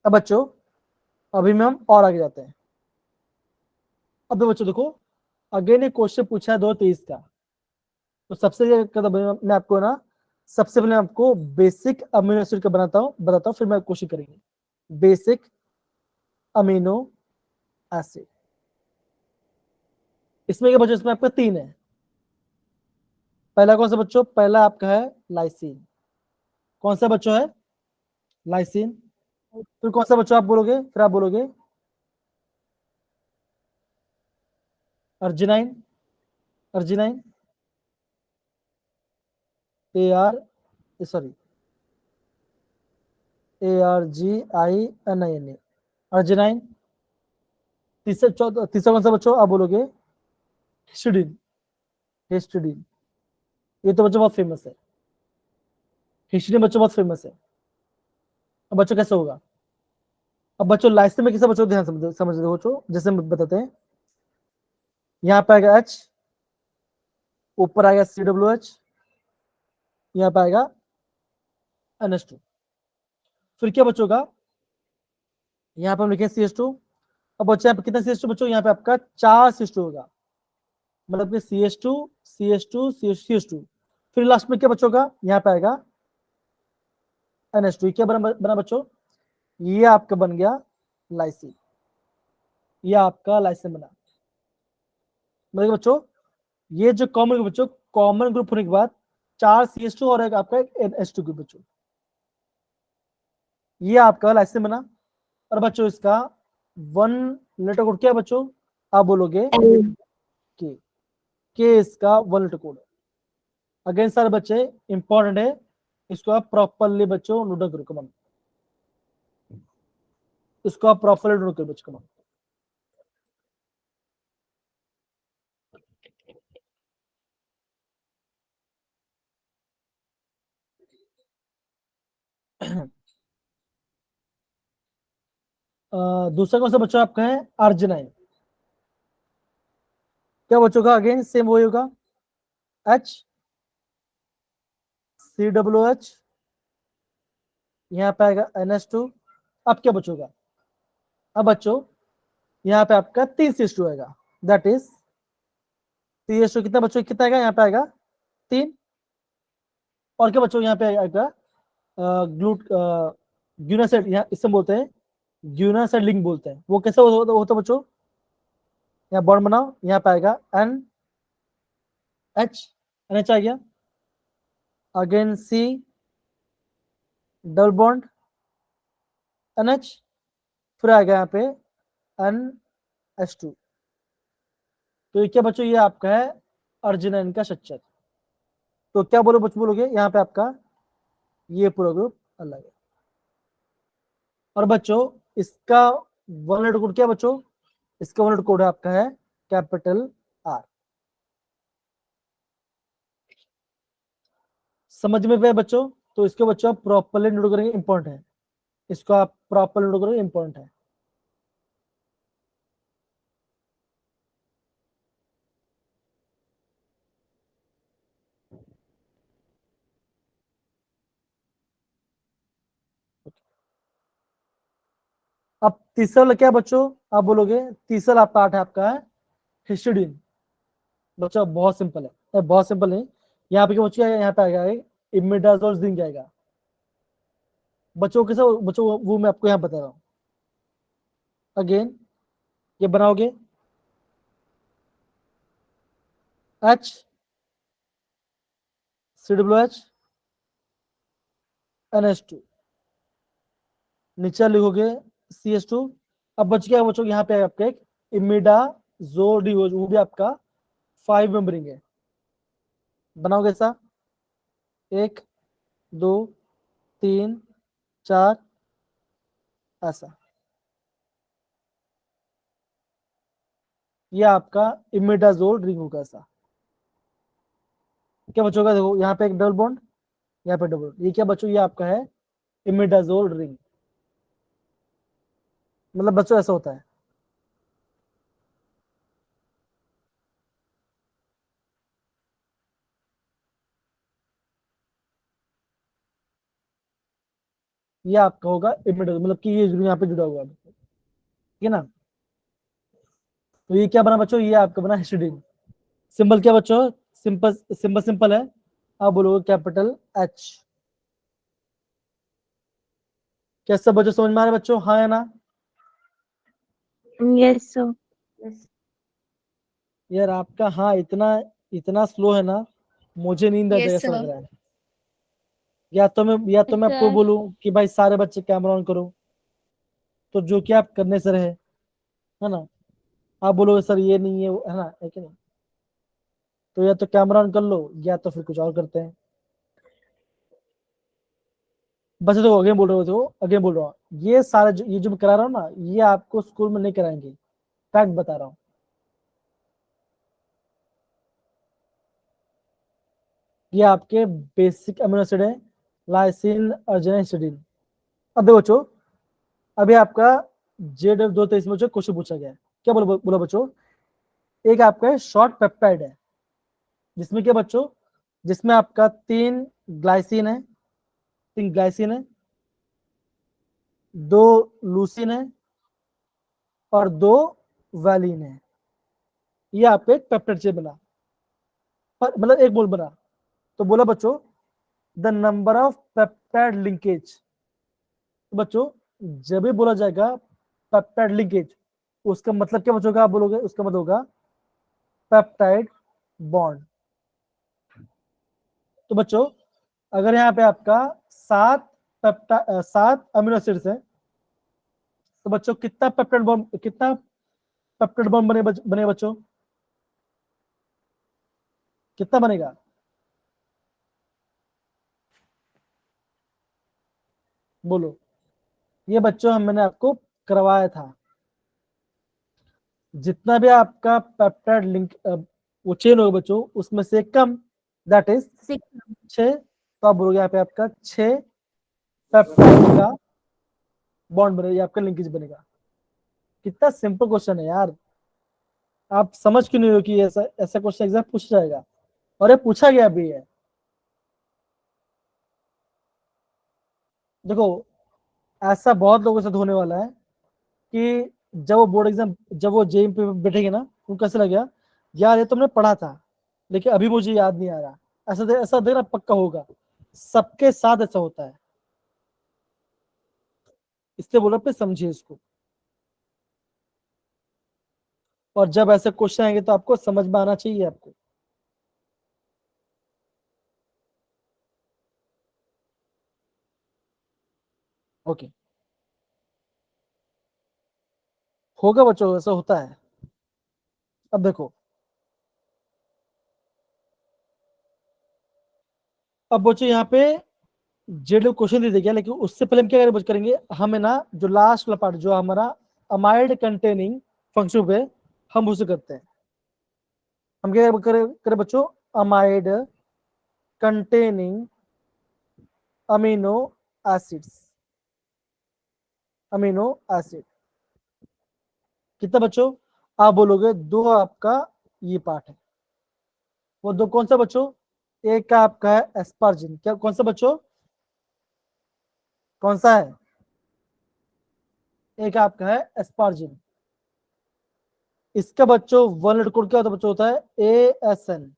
अब बच्चों अभी में हम और आगे जाते हैं। अब तो बच्चों देखो अगेन एक क्वेश्चन पूछा है 2:23 का। तो सबसे मैं आपको ना सबसे पहले आपको बेसिक अमीनो एसिड का बताता हूँ, फिर मैं कोशिश करेंगे बेसिक अमीनो एसिड। इसमें क्या बच्चों, इसमें आपका 3 है। पहला कौन सा बच्चों? पहला आपका है लाइसिन। कौन सा बच्चों है? लाइसिन। फिर कौन सा बच्चों आप बोलोगे? फिर आप बोलोगे arginine, arginine. Sorry ARGININA, arginine. तीसरा कौन सा बच्चों आप बोलोगे? हिस्टिडीन। हिस्टिडीन, ये तो बच्चों बहुत फेमस है, हिस्टिडीन बच्चों बहुत फेमस है। अब बच्चों कैसे होगा? अब बच्चों लाइसिन में किसा बच्चों ध्यान समझ रहे हो बच्चों, जैसे हम बताते हैं, यहाँ पे आएगा H, ऊपर आएगा CWH, यहाँ पे आएगा NH2। फिर क्या बच्चों का, यहाँ पे हम लिखे CH2। अब बच्चों यहाँ पे कितना CH2 बच्चों? यहाँ पे आपका 4 CH2 होगा, मतलब कि CH2 CH2 CH2। फिर लास्ट में क्या बच्चों का, यहाँ पे आएगा NH2। क्या बना बच्चों? ये आपका बन गया लाइसिन, ये आपका लाइसिन बना। मतलब बच्चों ये जो कॉमन ग्रुप बच्चों, कॉमन ग्रुप होने के बाद 4 CH2 और एक आपका NH2 ग्रुप बच्चों, ये आपका लाइसिन बना। और बच्चों इसका 1 लेटर कोड क्या है बच्चों? आप बोलोगे के। के इसका 1 लेटर कोड। अगेन सारे बच्चे इंपॉर्टेंट है, इसको आप प्रॉपरली बच्चों नोट करो कमान, इसको आप प्रॉपरली नोट करो बच्चों कमान। दूसरा कौन सा बच्चों आपका है? अर्जिनाइन। क्या बच्चों का? अगेन सेम वही होगा, H CWH, यहाँ पे आएगा NH2। अब क्या बच्चों का? अब बच्चों यहाँ पे आपका 3 CH2 आएगा, दैट इज CH2 कितना बच्चों, कितना आएगा? यहाँ पे आएगा 3। और क्या बच्चों यहाँ पे आएगा ग्लूट ग्यूनासाइड, यहाँ इससे बोलते हैं ग्यूनासाइड लिंक बोलते हैं। वो कैसे होता बच्चों? यहाँ बॉन्ड बनाओ, यहाँ पे आएगा NH आ गया, again C double bond NH, फिर आ गया यहाँ पे NH2। तो ये क्या बच्चों? ये आपका है अर्जिनाइन का स्ट्रक्चर। तो क्या बोलोगे यहाँ पे आपका ये पूरा ग्रुप अलग है। और बच्चों इसका 1 लेटर कोड क्या बच्चों? इसका 1 लेटर कोड आपका है कैपिटल R। समझ में पे बच्चों? तो इसके बच्चों आप प्रॉपरली नोट करेंगे, इंपॉर्टेंट है, इसको आप प्रॉपर नोट करेंगे, इंपॉर्टेंट है। अब तीसरा वाला क्या है बच्चों? आप बोलोगे तीसरा पार्ट है आपका है हिस्टिडीन। बच्चों बहुत सिंपल है, बहुत सिंपल है। यहाँ पे क्या बच्चों? यहाँ पे आएगा इमिडाजोल जिंक आएगा बच्चों। कैसे बच्चों वो मैं आपको यहाँ बता रहा हूँ। अगेन ये बनाओगे H CWH NH2, नीचे लिखोगे CH2। अब बच गया बच्चों यहाँ पे आपका एक इमिडाजोल, वो भी आपका 5 मेंबरिंग है। बनाओगे ऐसा 1 2 3 4 ऐसा, ये आपका इमिडाजोल रिंग होगा ऐसा। क्या बच्चों का? देखो यहाँ पे एक डबल बॉन्ड, यहाँ पे डबल, ये क्या बच्चों? ये आपका है इमिडाजोल रिंग। मतलब बच्चों ऐसा होता है। ये आपका होगा इमिडाजोल, मतलब कि ये यहाँ पे जुड़ा हुआ है, ठीक है ना? तो ये क्या बना बच्चों? ये आपका बना हिस्टिडीन। सिंबल क्या बच्चों? सिंपल सिंपल सिंपल है, आप बोलोगे कैपिटल H। कैसे बच्चों समझ में आ रहा है बच्चों? हाँ या ना? Yes sir. यार आपका हाँ इतना इतना स्लो है ना, मुझे नींद आ जाएगा यस ऐसा लग सर। रहा है। या तो मैं आपको सर बोलूं कि भाई सारे बच्चे कैमरा ऑन करो, तो जो कि आप करने से रहे, है ना? आप बोलोगे सर ये नहीं है है ना, है कि नहीं? तो या तो कैमरा ऑन कर लो, या तो फिर कुछ और करते हैं। बच्चे तो अगेन बोल रहे हो, तो अगेन बोल रहा हूँ, ये सारे ये जो मैं करा रहा हूँ ना, ये आपको स्कूल में नहीं कराएंगे, फैक्ट बता रहा हूँ। ये आपके बेसिक अमीनो एसिड है, लाइसिन, अर्जिनिन, हिस्टीडीन। अब देखो बच्चों, अभी आपका JW 223 में जो क्वेश्चन पूछा गया है, क्या बोला बोला बच्चों, एक आपका शॉर्ट पेप्टाइड है, जिसमें क्या बच्चों, जिसमें आपका 3 ग्लाइसिन है, 3 ग्लाइसिन है, 2 लूसिन है और 2 वैलिन है। ये आपका एक पेप्टाइड चेन बना, पर मतलब एक मोल बना। तो बोला बच्चों the number of peptide linkage. तो बच्चों जब भी बोला जाएगा पेप्टाइड लिंकेज, उसका मतलब क्या बच्चों का आप बोलोगे, उसका मतलब होगा पेप्टाइड बॉन्ड। तो बच्चों अगर यहाँ पे आपका 7 अमीनो एसिड्स है, तो बच्चों कितना पेप्टाइड बॉन्ड बने बच्चों, कितना बनेगा, बोलो। ये बच्चों मैंने आपको करवाया था, जितना भी आपका पेप्टाइड लिंक वो चेन होगा बच्चों, उसमें से कम, दैट इज 6। तो आप बोलोगे यहाँ पे आपका 6 पेप्टाइड का बॉन्ड बनेगा, ये आपका लिंकेज बनेगा। कितना सिंपल क्वेश्चन है यार, आप समझ क्यों नहीं हो कि ऐसा ऐसा क्वेश्चन एग्जाम पूछ जाएगा, और ये पूछा गया भी है। देखो ऐसा बहुत लोगों के साथ होने वाला है कि जब वो बोर्ड एग्जाम, जब वो जेईई पे बैठेंगे ना, उनको कैसे लगेगा, यार ये तुमने पढ़ा था लेकिन अभी मुझे याद नहीं आ रहा। ऐसा देना पक्का होगा, सबके साथ ऐसा होता है, इसलिए बोलो पे समझिए इसको। और जब ऐसे क्वेश्चन आएंगे तो आपको समझ में आना चाहिए आपको। ओके, होगा बच्चों, ऐसा होता है। अब देखो, अब बच्चों यहाँ पे जेड क्वेश्चन दे दिया, लेकिन उससे पहले हम क्या करेंगे, हमें ना जो लास्ट वाला पार्ट जो हमारा अमाइड कंटेनिंग फंक्शन पे, हम उसे करते हैं। हम क्या करें बच्चों, amide containing amino acids, amino acid कितना बच्चों, आप बोलोगे 2 आपका ये पार्ट है। वो 2 कौन सा बच्चों, एक का आपका है एस्पार्जिन, क्या कौन सा बच्चों, कौन सा है, एक आपका है एस्पार्जिन। इसका बच्चों वर्ल्ड कोड क्या होता है बच्चों, होता है ASN।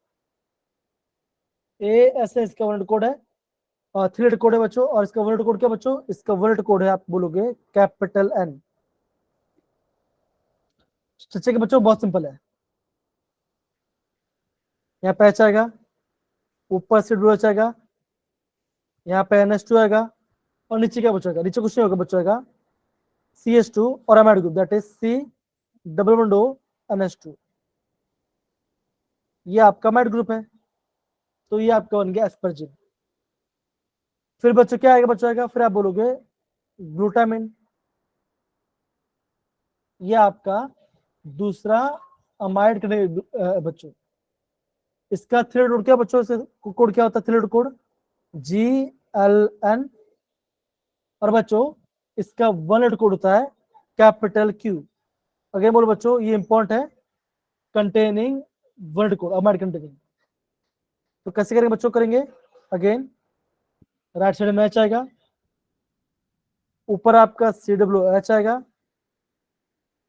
ASN इसका वर्ल्ड कोड है, और 3 कोड है बच्चों। और इसका वर्ल्ड कोड क्या बच्चों, इसका वर्ल्ड कोड है आप बोलोगे कैपिटल N। स्ट्रक्चर के बच्चों बहुत सिंपल है, यहाँ पे H आएगा, ऊपर से डू आएगा, यहाँ पे NH2 आएगा, और नीचे क्या बचेगा, नीचे कुछ नहीं होगा बच्चों, आएगा CH2 और amide group, that is C++O ये आपका अमाइड ग्रुप है। तो ये आपका बन गया एस्पर्जिन। फिर बच्चों क्या आएगा बच्चों, आएगा फिर आप बोलोगे ग्लूटामिन, ये आपका दूसरा अमाइड बच्चों। इसका थ्रेड कोड क्या बच्चों, कोड क्या होता है, थ्रेड कोड GLN। और बच्चों इसका 1 कोड होता है कैपिटल Q। अगेन बोलो बच्चों, ये इंपॉर्टेंट है, containing word code amide containing. तो कैसे करेंगे बच्चों, करेंगे अगेन, राइट साइड में H आएगा, ऊपर आपका COH आएगा,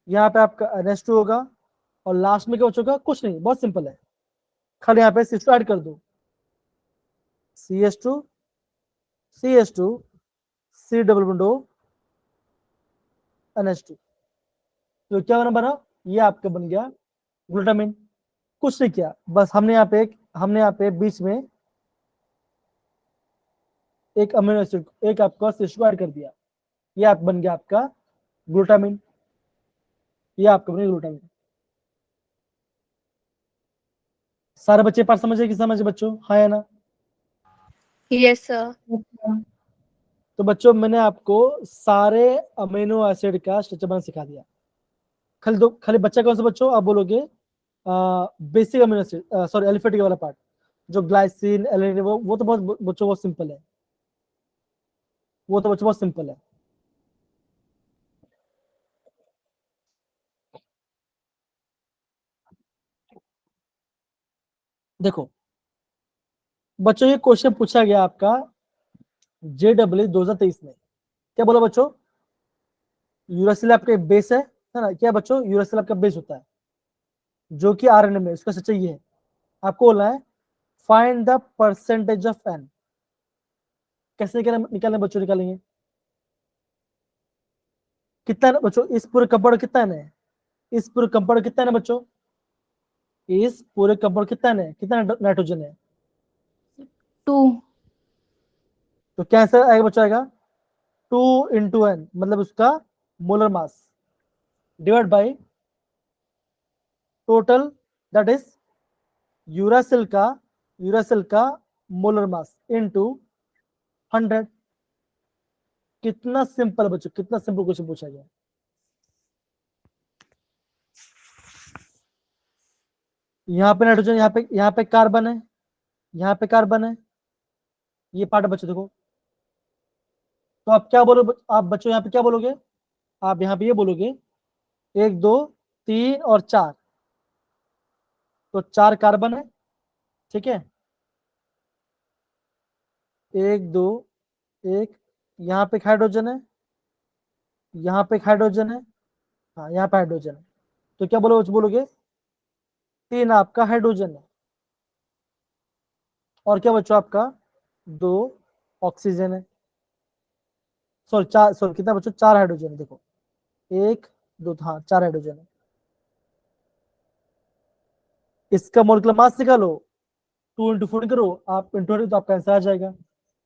यहाँ पे आपका NH2 होगा, और लास्ट में क्या बचेगा, कुछ नहीं, बहुत सिंपल है, खाली यहाँ पे CH2 ऐड कर दो, CH2 CH2 C++O NH2। तो क्या बना, ये आपका बन गया ग्लूटामिन। कुछ नहीं किया, बस हमने यहाँ पे बीच में एक अमीनो एसिड, एक आपका CH2 ऐड कर दिया, ये आप बन गया आपका ग्लूटामिन, ये आपका बन गया ग्लूटामिन। सारे बच्चे पास समझे कि समझे बच्चों, हाँ या ना। Yes sir. अच्छा, तो बच्चों मैंने आपको सारे अमीनो एसिड का स्ट्रक्चर बनाना सिखा दिया। खाली बच्चा कौन सा बच्चों आप बोलोगे basic amino acid, sorry aliphatic वाला पार्ट जो ग्लाइसिन एलिनिन, वो तो बहुत बच्चों बहुत सिंपल है, वो तो बच्चों बहुत सिंपल है। देखो बच्चों ये क्वेश्चन पूछा गया आपका JEE 2023 में। क्या बोला बच्चों? यूरासिल आपका बेस है ना? क्या बच्चों? यूरासिल आपका बेस होता है जो कि RNA में, उसका सच्चाई ये है। आपको बोलना है find the percentage of N. कैसे निकालना बच्चों? निकालेंगे कितना है बच्चों? इस पूरे कंपाउंड कितना है? इस पूरे कंपाउंड कितना है बच्चों? इस पूरे कंपाउंड कितना है? कितना नाइट्रोजन है? 2 तो क्या आंसर आएगा बच्चों? आएगा 2 × n, मतलब उसका molar mass divide by total, that is uracil का मोलर मास इनटू 100। कितना सिंपल बच्चों, कितना सिंपल क्वेश्चन पूछा गया। यहाँ पे नाइट्रोजन, यहाँ पे कार्बन है, यहाँ पे कार्बन है, ये पार्ट है बच्चों देखो। तो आप क्या बोलो आप बच्चों यहाँ पे क्या बोलोगे? आप यहाँ पे ये बोलोगे 1 2 3 और 4, तो 4 कार्बन है, ठीक है। 1 2 1, यहाँ पे एक हाइड्रोजन है, यहाँ पे एक हाइड्रोजन है, हाँ यहाँ पे हाइड्रोजन है। तो क्या बोलोगे 3 आपका हाइड्रोजन है, और क्या बच्चों आपका 2 ऑक्सीजन है। सॉरी 4, सॉरी कितना बच्चों? 4 हाइड्रोजन है। देखो 1 2, हाँ 4 हाइड्रोजन है। इसका मोलिकुलर मास निकालो, 2 × 4 करो, आप इंटू तो आपका आंसर आ जाएगा,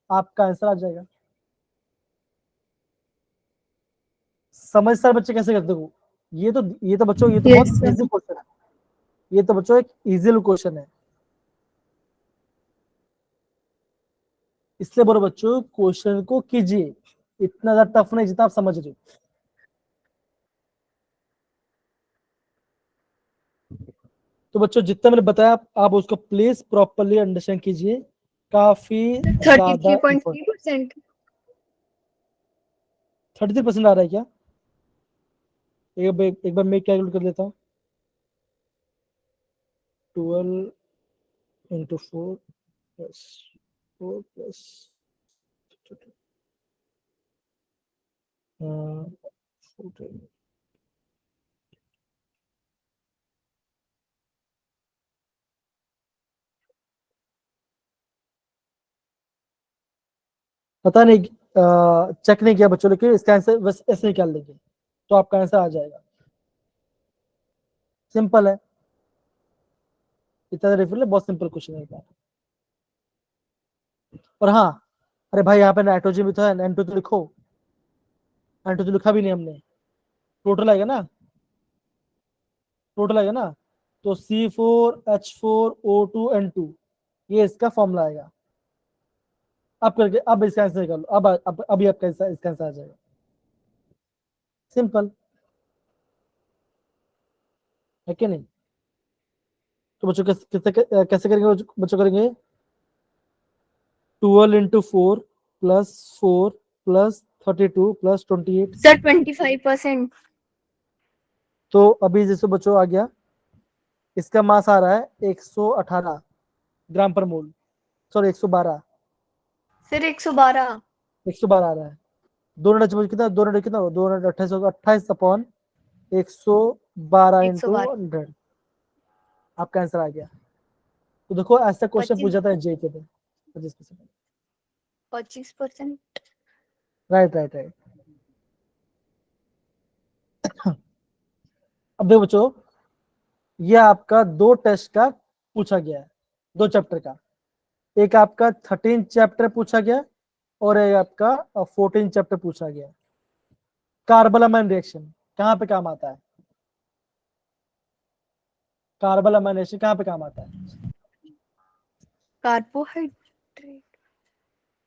आपका आंसर आ जाएगा। समझदार बच्चे कैसे करते हो? ये तो बच्चों ये तो यस बहुत सर। इजी क्वेश्चन है, ये तो बच्चों एक इजी क्वेश्चन है। इसलिए बोलो बच्चों क्वेश्चन को कीजिए, इतना ज्यादा टफ नहीं जितना आप समझ रहे हो। तो बच्चों जितना मैंने बताया आप उसको प्लीज प्रॉपरली अंडरस्टैंड कीजिए, काफी ज्यादा इम्पोर्टेंट। 33.3%। 33% आ रहा है क्या? एक बार मैं कैलकुलेट कर लेता हूँ। 12 × 4 प्लस 4 प्लस 14। पता नहीं, चेक नहीं किया बच्चों, लेकिन इसका आंसर बस ऐसे निकाल लेंगे तो आपका आंसर आ जाएगा। सिंपल है, इतना रेफर बहुत सिंपल क्वेश्चन है। और हाँ, अरे भाई यहाँ पे नाइट्रोजन भी तो है, N2 तो लिखो। N2 तो लिखा भी नहीं हमने। टोटल आएगा ना, टोटल आएगा ना, तो C4H4O2N2, ये इसका फॉर्मूला आएगा। अब करके अब इसका आंसर निकालो, अब अभी आपका इसका आंसर आ जाएगा। सिंपल है कि नहीं? तो बच्चों कैसे करेंगे बच्चों? करेंगे 12 × 4 प्लस 4 प्लस 32 प्लस 28। सर 25%। तो अभी जैसे बच्चों आ गया, इसका मास आ रहा है 118 ग्राम पर मोल, सॉरी 112, सर 112। 112 आ रहा है। 2 कितना, 2 कितना, 2 28 अपॉन 112 इंटू 112। 100, आपका आंसर आ गया। तो देखो ऐसा क्वेश्चन पूछ 25। जाता है JEE पे 25%। 25%। Right right right. अब देखो बच्चों, ये आपका 2 टेस्ट का पूछा गया है, 2 चैप्टर का। एक आपका 13 चैप्टर पूछा गया और एक आपका 14 चैप्टर पूछा गया। कार्बोलामाइन रिएक्शन कहाँ पे काम आता है? कार्बोलामाइन रिएक्शन कहाँ पे काम आता है? कार्बोहाइड्रेट।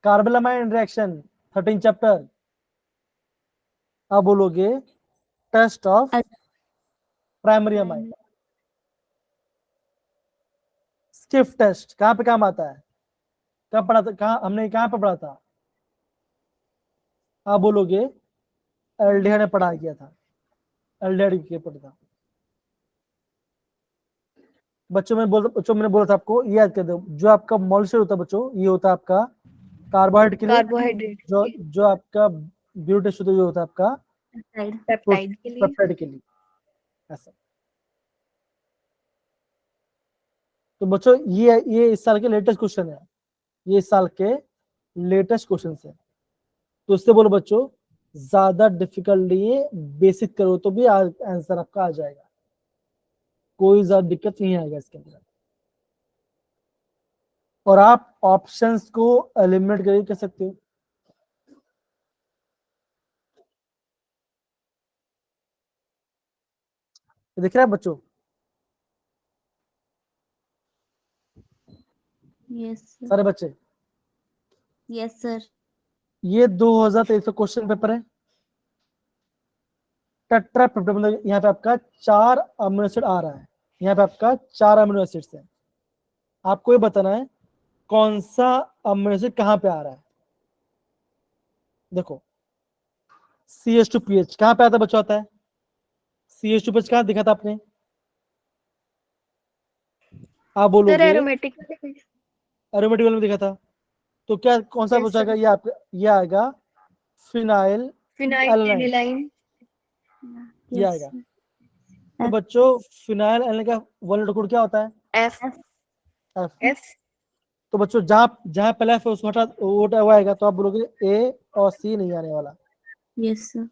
Carbylamine reaction 13 chapter. अब बोलोगे test of primary amine. Schiff test कहां पे काम आता है? कब पढ़ा था? कहां हमने कहां पे पढ़ा था? आप बोलोगे एल्डिहाइड में पढ़ा किया था, एल्डिहाइड के पढ़ा था। बच्चों मैंने बोला था आपको, ये याद कर दो, जो आपका मॉलिक्यूल होता है बच्चों, ये होता है आपका कार्बोहाइड्रेट के लिए, कार्बोहाइड्रेट जो आपका ब्यूटेस्ट होता है, जो होता है आपका पेप्टाइड के लिए। पेप्टाइड के लिए, ऐसा। तो बच्चों ये इस साल के लेटेस्ट क्वेश्चन है, ये इस साल के लेटेस्ट क्वेश्चन है। तो इससे बोलो बच्चों, ज्यादा डिफिकल्ट नहीं है, बेसिक करो तो भी आंसर आपका आ जाएगा, कोई ज्यादा दिक्कत नहीं आएगा इसके अंदर। और आप ऑप्शंस को एलिमिनेट करके कर सकते हो। दिख रहा है बच्चों? Yes sir. सारे बच्चे, यस सर। ये 2023 का क्वेश्चन पेपर है। टेट्रापेप्टाइड मतलब यहाँ पे आपका 4 अमीनो एसिड आ रहा है, यहाँ पे आपका 4 अमीनो एसिड्स है। आपको ये बताना है कौन सा अमीनो एसिड कहाँ पे आ रहा है। देखो CH2PH कहाँ पे आता है बच्चों? आता है CH2PH कहाँ दिखा था आपने? आप सर बोलोगे एरोमेटिक एरोमेटिक में दिखा था। तो क्या कौन सा Yes, पूछागा? sir. ये आपका ये आएगा फिनाइल एलानाइन, ये यस आएगा। तो बच्चों फिनाइल एलानाइन का वन लेटर कोड क्या होता है? F F. F तो बच्चों जहाँ जहाँ पहला एफ है उसको हटा, वो आएगा, तो आप बोलोगे ए और सी नहीं आने वाला। Yes sir.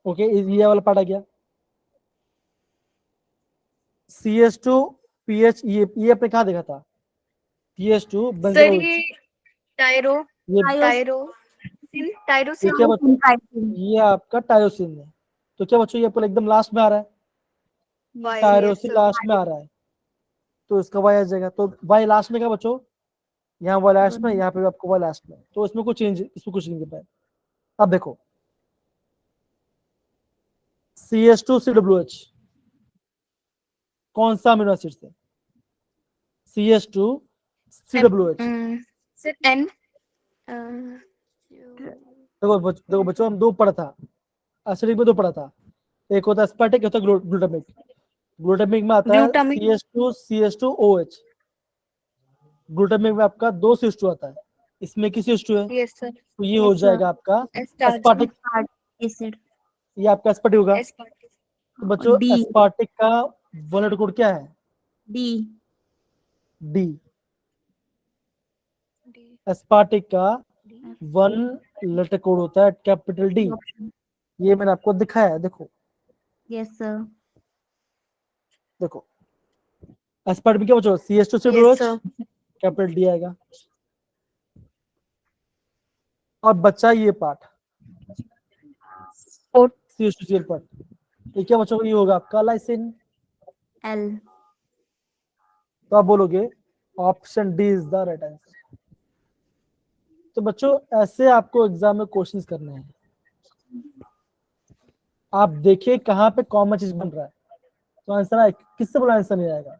ओके, ये वाला पार्ट आ गया। CH2PH ये आपने कहाँ देखा था? CH2 सर बेंजोइक, ये टायरो ये टायरोसिन टायरोसिन क्या बच्चों? ये आपका टायरोसिन है। तो क्या बच्चों ये आपको एकदम लास्ट में आ रहा है? Y टायरोसिन लास्ट में आ रहा है, तो इसका वाई आ जाएगा। तो वाई लास्ट में क्या बच्चों? यहाँ वाई लास्ट में, यहाँ पे भी आपको वाई लास्ट में। तो इसमें कुछ चेंज, इसमें कुछ नहीं कर पाए। अब देखो CH2CWH कौन सा अमीनो एसिड है? CH2CWH। सर N देखो बच्चों हम दो पढ़ा था, एसिडिक में दो पढ़ा था। एक होता है एस्पार्टिक, एक होता है ग्लूटामिक। ग्लूटामिक में आता है ग्लूटामिक CH2CH2OH। ग्लूटामिक में आपका 2 CH2 आता है, इसमें किस CH2 है? यस सर तो ये हो जाएगा आपका एस्पार्टिक, एसिड। ये आपका एस्पार्टिक होगा। एस्पार्टिक तो बच्चों डी एस्पार्टिक का वन लेटर कोड क्या है? D D. एस्पार्टिक का वन लेटर कोड होता है कैपिटल डी। ये मैंने आपको दिखाया है, देखो यस सर। देखो एस्पार्टिक में क्या बच्चों? CH2COH कैपिटल डी आएगा। और बच्चा ये पार्ट CH2Cl पार्ट, ये क्या बच्चों? ये होगा आपका लाइसिन। एल। तो आप बोलोगे option D is the right answer. तो बच्चों ऐसे आपको एग्जाम में क्वेश्चंस करने हैं। आप देखिए कहाँ पे कॉमन चीज बन रहा है, तो आंसर आए, किससे बोला आंसर नहीं आएगा?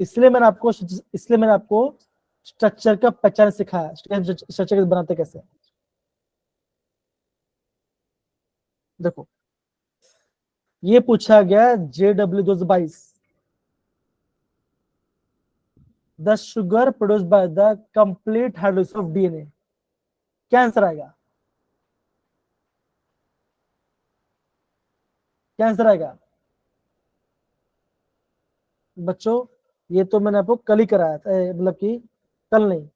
इसलिए मैंने आपको स्ट्रक्चर का पहचान सिखाया, स्ट्रक्चर बनाते कैसे। देखो ये पूछा गया JW222, the sugar produce by the complete hydrolysis of DNA। क्या आंसर आएगा? क्या आंसर आएगा बच्चों? ये तो मैंने आपको कल ही कराया था, मतलब कि कल नहीं,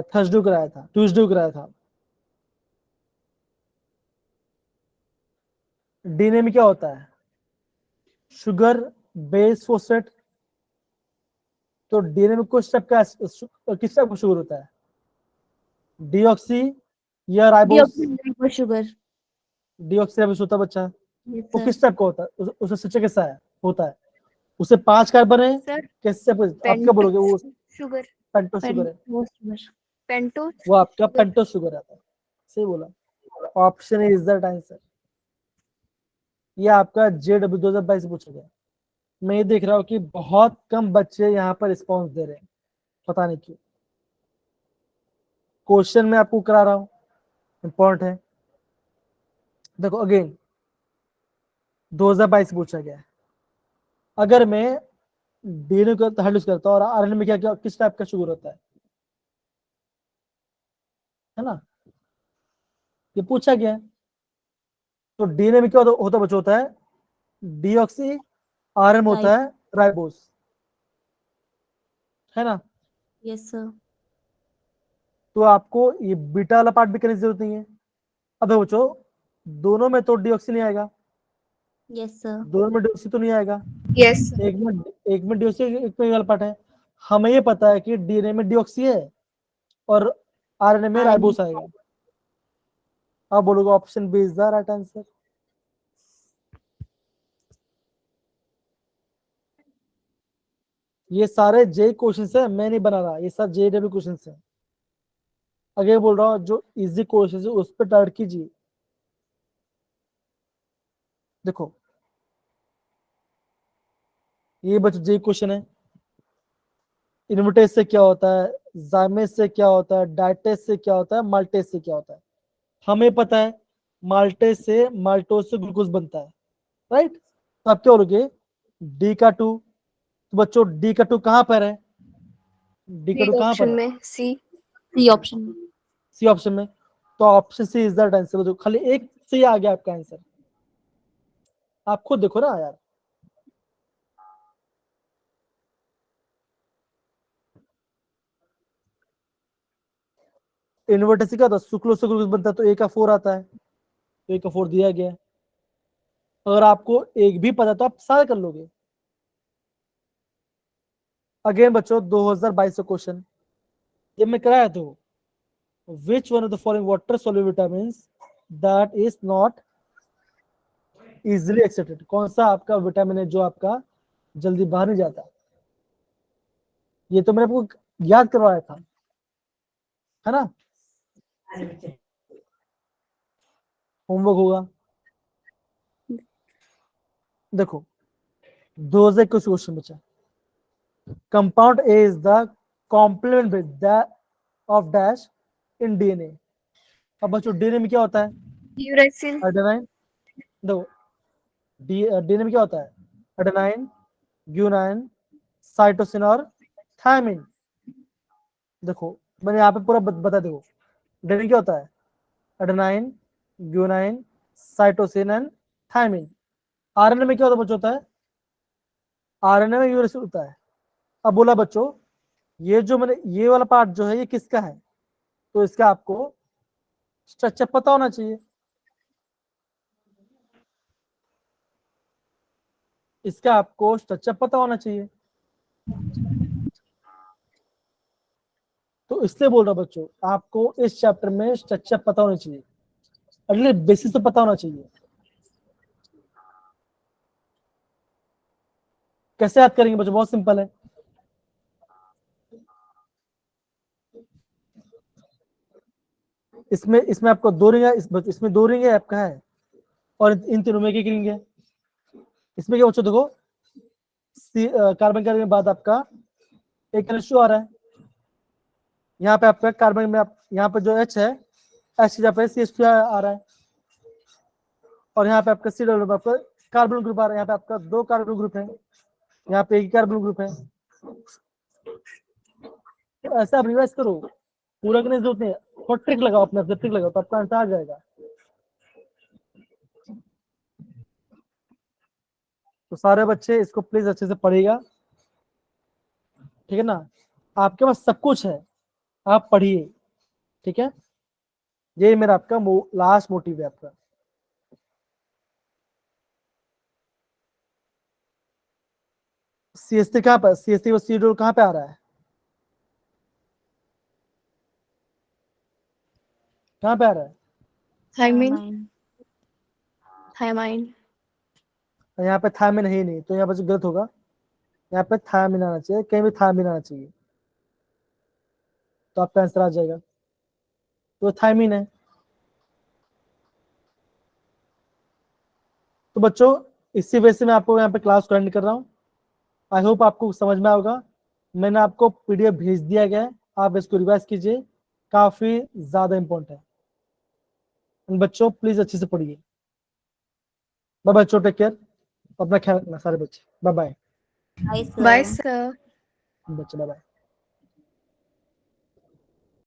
थर्सडे कराया था, ट्यूसडे कराया था। DNA में क्या होता है? Sugar base phosphate. तो DNA में किस टाइप का शुगर होता है? डीऑक्सी या राइबोस? शुगर। डीऑक्सी राइबोस होता है बच्चा। यस वो सर। किस टाइप का होता है? उसका स्ट्रक्चर कैसा है होता है? उसे 5 कार्बन है, सर कैसे आप क्या बोलोगे? वो शुगर पेंटोस शुगर है। शुगर। पेंटोस वो आपका पेंटोस शुगर आता है। सही बोला, option is the right answer. ये आपका JW 2022 पूछा गया। मैं ये देख रहा हूँ कि बहुत कम बच्चे यहाँ पर रिस्पॉन्स दे रहे हैं, पता नहीं क्यों। क्वेश्चन मैं आपको करा रहा हूँ, इंपॉर्टेंट है। देखो अगेन 2022 पूछा गया है। अगर मैं डीएनए को हेल्ड करता हूँ और आरएनए में क्या क्या किस टाइप का शुगर होता है ना, ये पूछा गया है। तो डीएनए में क्या होता बच्चों, होता है डीऑक्सी, आरएनए होता है राइबोस, है ना। Yes sir. तो आपको ये बीटा वाला पार्ट भी करने की जरूरत नहीं है। अब देखो बच्चों, दोनों में तो डीऑक्सी नहीं आएगा, यस सर। दोनों में डीऑक्सी तो नहीं आएगा, यस एक में डीऑक्सी, एक में वाला पार्ट है। हमें ये पता है कि डीएनए में डीऑक्सी है और आरएनए में राइबोस आएगा। आप बोलोगे option B is the right answer. ये सारे जे क्वेश्चन है, मैं नहीं बना रहा, ये सब JW क्वेश्चन है। अगर बोल रहा हूँ जो इजी क्वेश्चन है उस पर टार्गेट कीजिए। देखो ये बच्चों जे क्वेश्चन है, इनविटेस से क्या होता है, जाइमेस से क्या होता है, डाइटेस से क्या होता है, माल्टेस से क्या होता है। हमें पता है माल्टेस से माल्टोस से ग्लूकोज बनता है, राइट। तो आप क्या बोलोगे, डी का 2। तो बच्चों डी का 2 कहां पर है, डी का 2 कहां पर ऑप्शन है, में सी। सी ऑप्शन में। सी ऑप्शन में। तो option C is the answer. तो खाली एक से ही आ गया आपका आंसर, आप खुद देखो ना यार। इन्वर्टर से क्या होता है, शुक्लो से ग्लूकोज बनता है, तो ए का 4 आता है, तो ए का 4 दिया गया है। अगर आपको एक भी पता तो आप सारा कर लोगे। अगेन बच्चों 2022 का क्वेश्चन ये मैं कराया तो, which one of the following water soluble vitamins that is not easily accepted, कौन सा आपका विटामिन है जो आपका जल्दी बाहर नहीं जाता। ये तो मैंने आपको याद करवाया था, है ना, होमवर्क होगा। देखो 2021 क्वेश्चन बचा, compound A is the complement with the of dash in DNA. अब बच्चों डीएनए में क्या होता है, यूरेसिल। एडेनाइन। देखो डीएनए में क्या होता है, एडेनाइन, ग्यूनाइन, साइटोसिन और थायमिन। देखो मैंने यहाँ पे पूरा बता देखो, डीएनए क्या होता है, adenine, guanine, cytosine and thymine. RNA में क्या होता है बच्चों, होता है आरएनए में यूरेसिल होता है। अब बोला बच्चों ये जो मैंने ये वाला पार्ट जो है ये किसका है, तो इसका आपको स्ट्रक्चर पता होना चाहिए। इसका आपको स्ट्रक्चर पता होना चाहिए, तो इसलिए बोल रहा बच्चों आपको इस चैप्टर में स्ट्रक्चर पता होना चाहिए, अगले बेसिस तो पता होना चाहिए। कैसे याद करेंगे बच्चों, बहुत सिंपल है। इसमें इसमें आपको 2 रिंग है, इसमें 2 रिंग है आपका है, और इन तीनों में एक रिंग है। इसमें क्या बच्चों देखो, कार्बन के बाद आपका एक NH2 आ रहा है, यहाँ पे आपका कार्बन में यहाँ पे जो H है, H की जगह पे CH2 आ रहा है, और यहाँ पे आपका C डबल में आपका कार्बन ग्रुप आ रहा है। यहाँ पे आपका 2 कार्बन ग्रुप है, यहाँ पे एक ही कार्बन ग्रुप है। तो ऐसा आप रिवाइज करो, पूरा करने की जरूरत नहीं है, और ट्रिक लगाओ, अपने आप से ट्रिक लगाओ तो आपका आंसर आ जाएगा। तो सारे बच्चे इसको प्लीज अच्छे से पढ़िएगा, ठीक है ना। आपके पास सब कुछ है, आप पढ़िए, ठीक है। ये मेरा आपका लास्ट मोटिव है आपका। CH3 कहाँ पर, CH3 और C कहाँ पे आ रहा है, कहाँ पे आ रहा है, थायमिन। Thiamine। थायमाइन। यहाँ पे थायमिन है ही नहीं, तो यहाँ पर गलत होगा, यहाँ पे थायमिन आना चाहिए, कहीं भी थायमिन आना चाहिए। तो आपका आंसर आ जाएगा। तो थायमिन है। तो बच्चों इसी वजह से मैं आपको यहाँ पे क्लास को एंड कर रहा हूँ। आई होप आपको समझ में आएगा। मैंने आपको पीडीएफ भेज दिया गया है, आप इसको रिवाइज कीजिए, काफी ज्यादा इंपॉर्टेंट है। बच्चों प्लीज अच्छे से पढ़िए। बाय बच्चों, टेक केयर, अपना ख्याल रखना सारे बच्चे। Bye bye Bye, sir. Bye sir. बच्चे, बाय बाय।